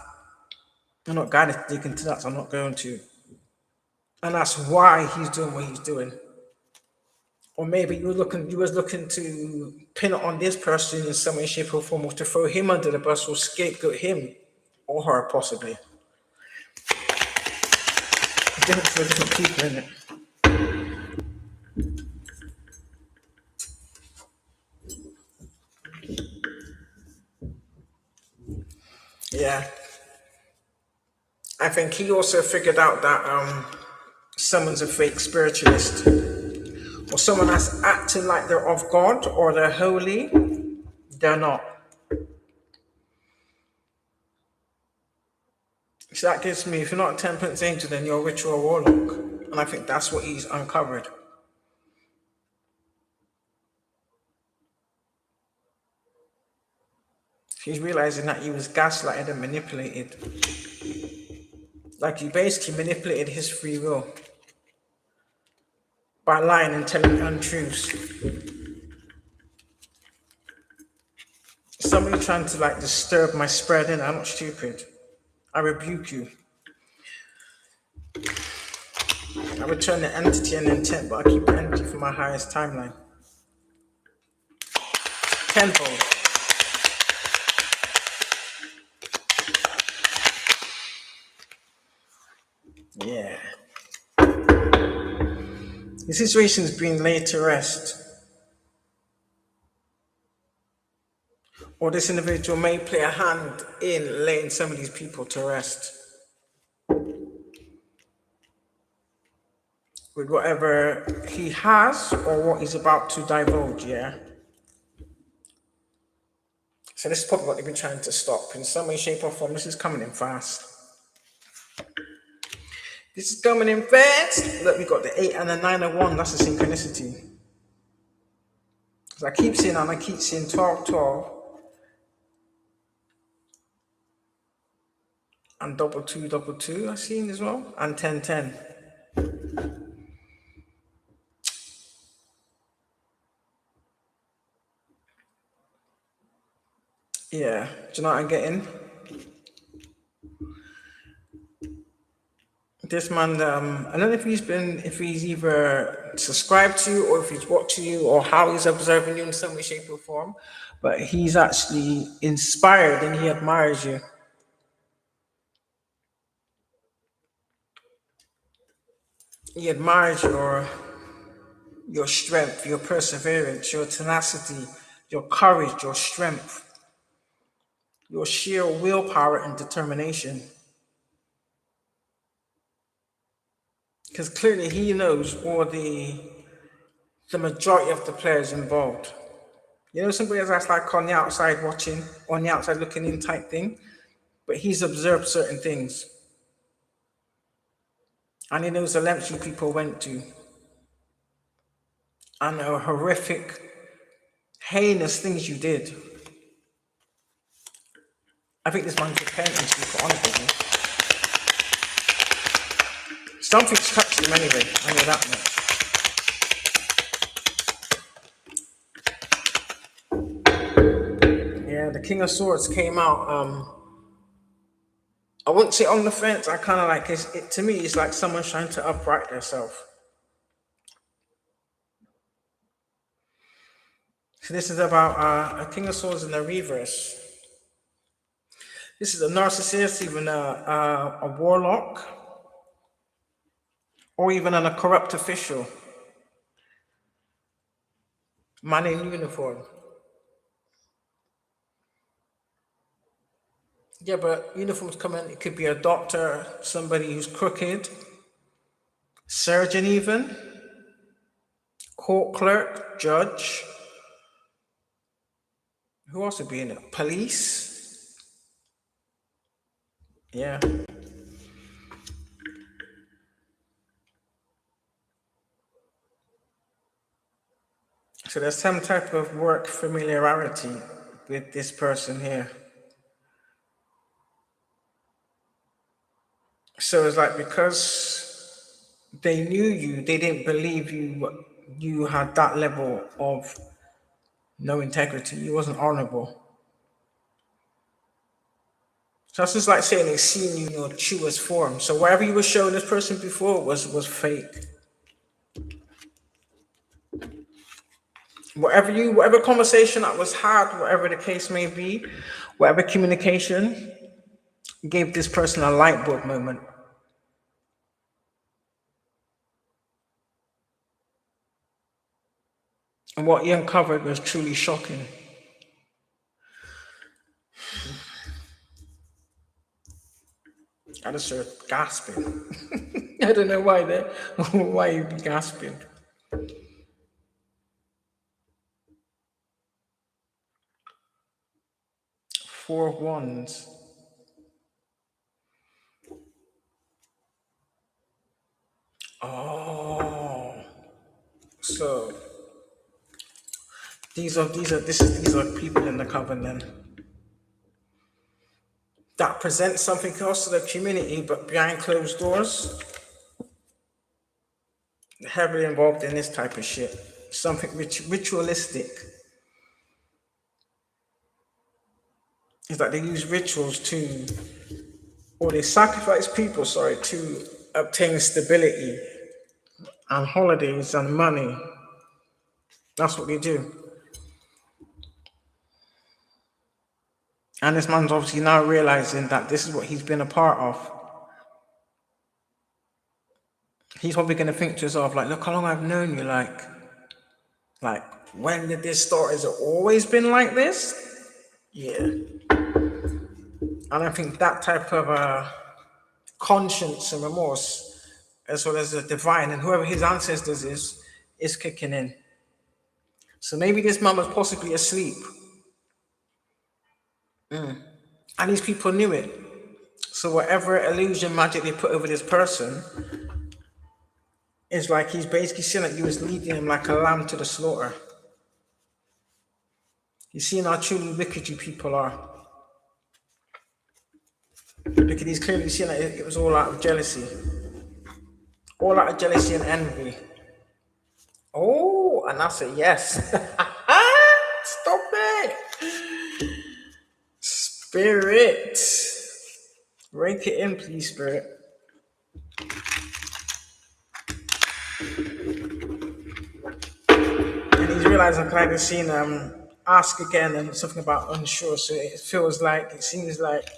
I'm not guided to dig into that, so I'm not going to. And that's why he's doing what he's doing. Or maybe you was looking to pin it on this person in some way, shape, or form, or to throw him under the bus or scapegoat him or her, possibly. Different for different people, isn't it? Yeah. I think he also figured out that someone's a fake spiritualist, or someone that's acting like they're of God or they're holy. They're not. So that gives me, if you're not a temperance angel, then you're a ritual warlock. And I think that's what he's uncovered. He's realizing that he was gaslighted and manipulated. Like he basically manipulated his free will by lying and telling untruths. Somebody trying to like disturb my spread, and I'm not stupid. I rebuke you. I return the entity and intent, but I keep the entity for my highest timeline. Tenfold. Yeah. The situation is being laid to rest, or this individual may play a hand in laying some of these people to rest with whatever he has or what he's about to divulge, yeah? So this is probably what they've been trying to stop in some way, shape, or form. This is coming in fast. This is coming in fast. Look, we got the 8 and the 9 of 1. That's a synchronicity. Because I keep seeing, and I keep seeing 12, 12. And double 2, double 2, I've seen as well. And 10, 10. Yeah, do you know what I'm getting? This man, I don't know if he's either subscribed to you or if he's watching you or how he's observing you in some way, shape, or form, but he's actually inspired and he admires you. He admires your strength, your perseverance, your tenacity, your courage, your strength, your sheer willpower and determination. Because clearly he knows all the majority of the players involved. You know, somebody that's like on the outside watching, on the outside looking in type thing, but he's observed certain things. And he knows the lengths you people went to. And the horrific, heinous things you did. I think this man's repenting, to be quite honest with you. Something's touched him anyway, I know that much. Yeah, the King of Swords came out. I wouldn't say on the fence. I kind of like it. To me, it's like someone trying to upright themselves. So this is about a King of Swords in the reverse. This is a narcissist, even a warlock, or even a corrupt official. Man in uniform. Yeah, but uniforms come in. It could be a doctor, somebody who's crooked, surgeon, even court clerk, judge. Who else would be in it? Police. Yeah. So there's some type of work familiarity with this person here. So it's like because they knew you, they didn't believe you had that level of no integrity. You wasn't honorable. So that's just like saying they seen you in your truest form. So whatever you were showing this person before was fake. Whatever conversation that was had, whatever the case may be, whatever communication gave this person a light bulb moment. And what he uncovered was truly shocking. I just started gasping. I don't know why why you'd be gasping. Four of Wands. Oh, so these are people in the covenant that present something else to the community, but behind closed doors, heavily involved in this type of shit. Something ritualistic. It's like they use rituals or they sacrifice people, to obtain stability and holidays and money. That's what they do. And this man's obviously now realizing that this is what he's been a part of. He's probably going to think to himself, like, look how long I've known you. Like, when did this start? Has it always been like this? Yeah. And I think that type of conscience and remorse, as well as the divine and whoever his ancestors is kicking in. So maybe this man was possibly asleep. And these people knew it. So whatever illusion magic they put over this person is like he's basically seeing that you was leading him like a lamb to the slaughter. He's seeing how truly wicked you people are. Because he's clearly seeing that it was all out of jealousy. All out of jealousy and envy. Oh, and that's a yes. Stop it. Spirit. Rake it in, please, Spirit. And he's realizing I kind of seen ask again and something about unsure. So it seems like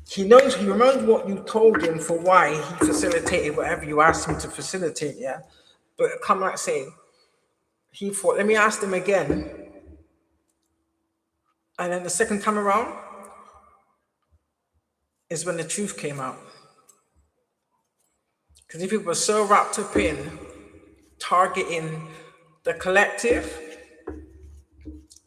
he remembers what you told him for why he facilitated whatever you asked him to facilitate, yeah? But come like saying, he thought, let me ask them again. And then the second time around is when the truth came out. Because if people were so wrapped up in targeting the collective,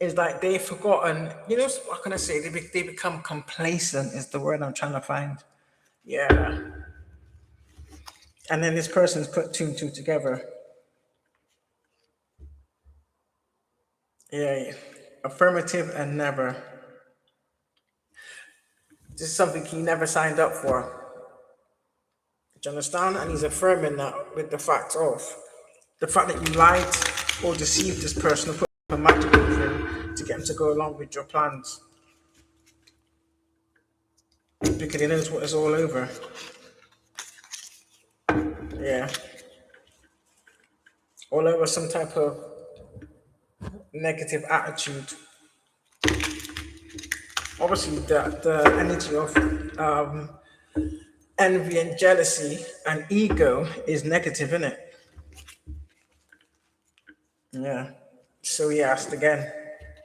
it's like they've forgotten, what can I say? They become complacent is the word I'm trying to find. Yeah. And then this person's put two and two together. Yeah. Affirmative and never. This is something he never signed up for. Do you understand? And he's affirming that with the fact that you lied or deceived this person or put a magic over him to get him to go along with your plans. Because he knows what it's all over. Yeah. All over some type of negative attitude. Obviously, the energy of envy and jealousy and ego is negative, isn't it? Yeah. So he asked again.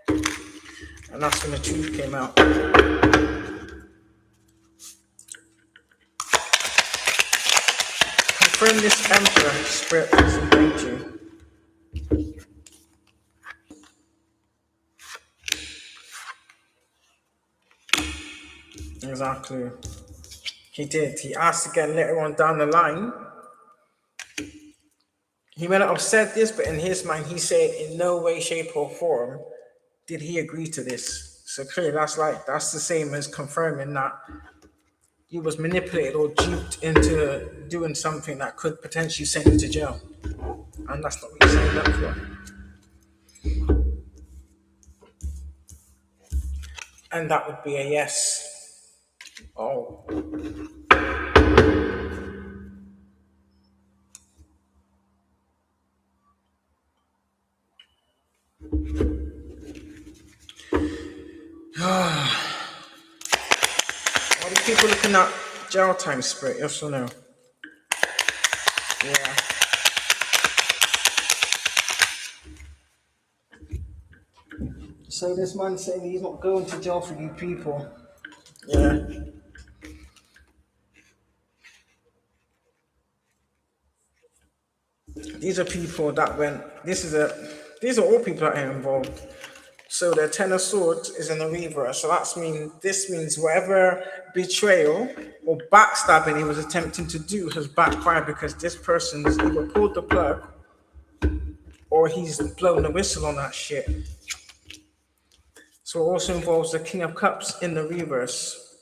And that's when the truth came out. Confirm this emperor, Spirit, please, and thank you. Exactly. He did. He asked again later on down the line. He may not have said this, but in his mind, he said in no way, shape, or form did he agree to this. So clearly, that's the same as confirming that he was manipulated or duped into doing something that could potentially send him to jail. And that's not what he signed up for. And that would be a yes. Oh. Are these people looking at jail time, Spirit? Yes or no? Yeah. So this man saying he's not going to jail for you people. Yeah. These are people that went. These are all people that are involved. So the Ten of Swords is in the reverse. So this means whatever betrayal or backstabbing he was attempting to do has backfired because this person's either pulled the plug or he's blown the whistle on that shit. So it also involves the King of Cups in the reverse.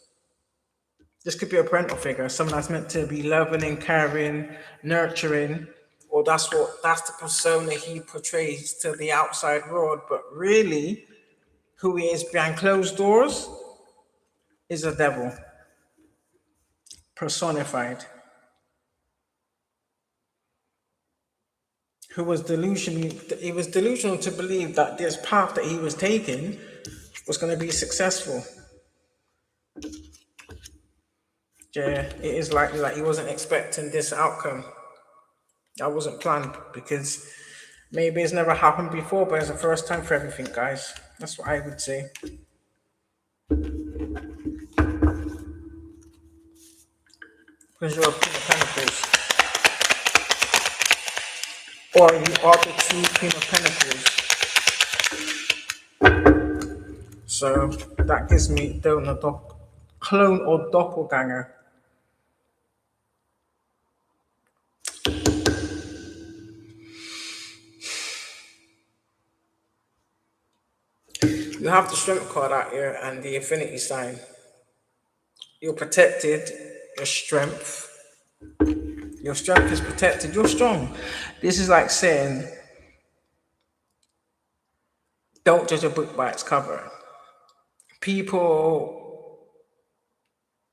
This could be a parental figure, someone that's meant to be loving and caring, nurturing, or that's the persona he portrays to the outside world. But really, who he is behind closed doors is a devil, personified, who was delusional. He was delusional to believe that this path that he was taking was going to be successful. Yeah, it is likely that he wasn't expecting this outcome. That wasn't planned because maybe it's never happened before, but it's the first time for everything, guys. That's what I would say. Because you're a Queen of Pentacles. Or you are the true Queen of Pentacles. So that gives me clone or doppelganger. You have the Strength card out here and the Infinity sign. You're protected. Your strength. Your strength is protected. You're strong. This is like saying, don't judge a book by its cover. People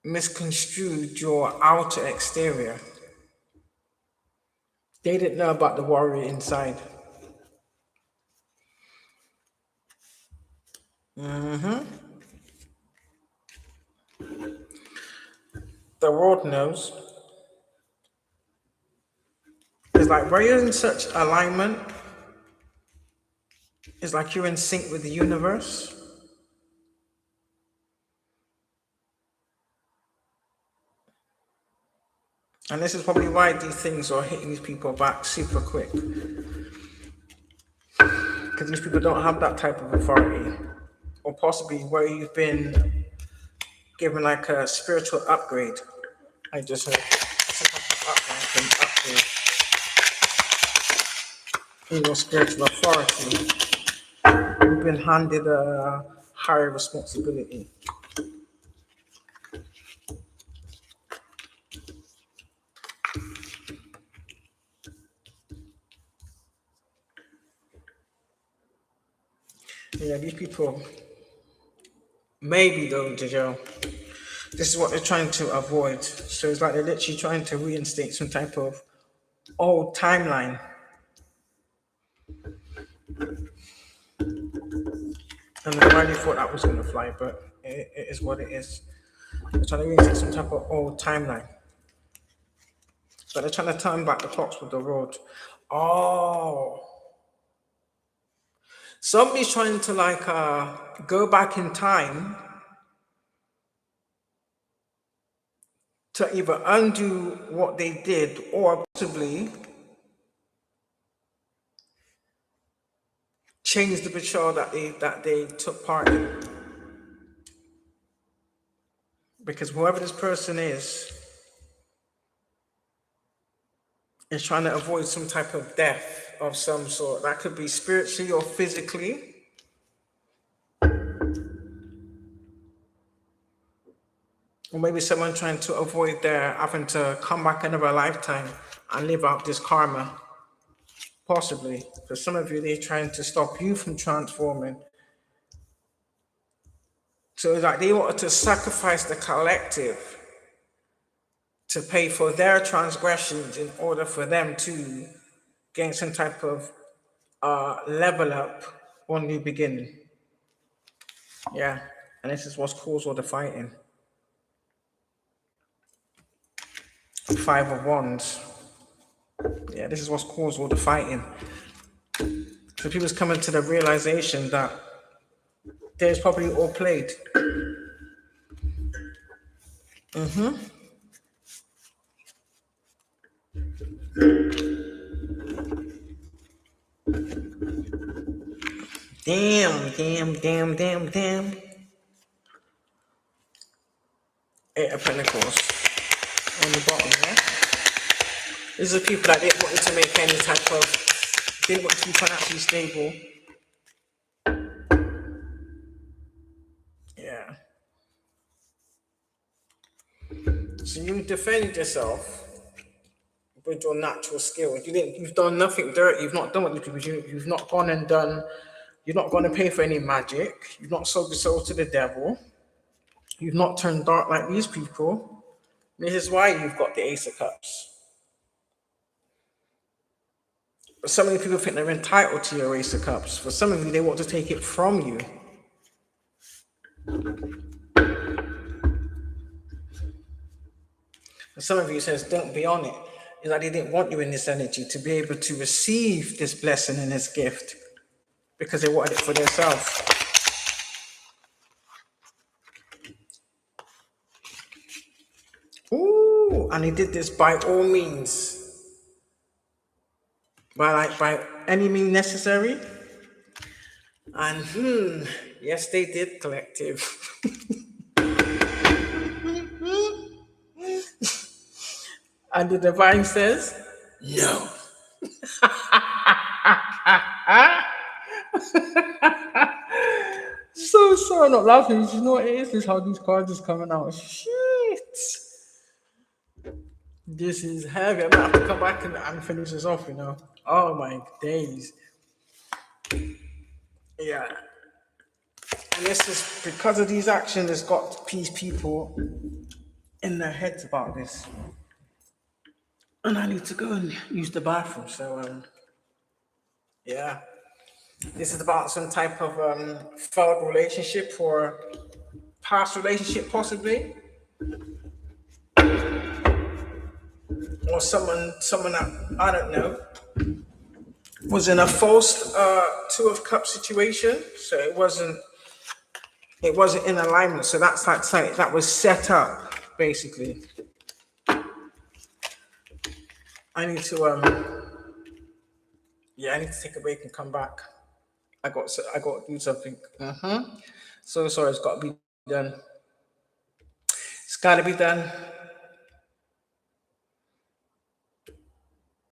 misconstrued your outer exterior. They didn't know about the warrior inside. The world knows. It's like where you're in such alignment, it's like you're in sync with the universe. And this is probably why these things are hitting these people back super quick. Because these people don't have that type of authority. Or possibly where you've been given like a spiritual upgrade. I just heard upgrade in your spiritual authority. You've been handed a higher responsibility. Yeah, these people maybe going to jail. This is what they're trying to avoid. So it's like they're literally trying to reinstate some type of old timeline. And I really thought that was going to fly, but it is what it is. They're trying to reinstate some type of old timeline. But they're trying to turn back the clocks with the road. Oh. Somebody's trying to like go back in time to either undo what they did or possibly change the betrayal that they took part in. Because whoever this person is trying to avoid some type of death of some sort. That could be spiritually or physically. Or maybe someone trying to avoid their having to come back another lifetime and live out this karma. Possibly. For some of you, they're trying to stop you from transforming. So it's like they wanted to sacrifice the collective to pay for their transgressions in order for them to gain some type of level up or new beginning. Yeah, and this is what's caused all the fighting. 5 of Wands. Yeah, this is what's caused all the fighting. So people's coming to the realization that there's probably all played. Damn. 8 of Pentacles on the bottom, yeah? These are people that didn't want you to make any type of, didn't want to be financially stable. Yeah. So you defend yourself with your natural skills. You've done nothing dirty. You've not done what people do. You've not gone and done. You're not going to pay for any magic. You've not sold your soul to the devil. You've not turned dark like these people. This is why you've got the Ace of Cups. But so many people think they're entitled to your Ace of Cups. For some of you, they want to take it from you. some of you says don't be on it. Is that they didn't want you in this energy to be able to receive this blessing and this gift because they wanted it for themselves. Ooh, and he did this by all means. By any means necessary. And yes, they did, collective. And the divine says, no. So I'm not laughing. You know what it is? This is how these cards is coming out. Shit. This is heavy. I'm gonna have to come back and finish this off, Oh my days. Yeah. And this is because of these actions, it's got these people in their heads about this. And I need to go and use the bathroom. So, yeah. This is about some type of failed relationship or past relationship, possibly. Or someone that, I don't know, was in a false Two of Cups situation. So it wasn't in alignment. So that's like that was set up, basically. I need to I need to take a break and come back. I got to do something. So sorry, it's got to be done. It's got to be done.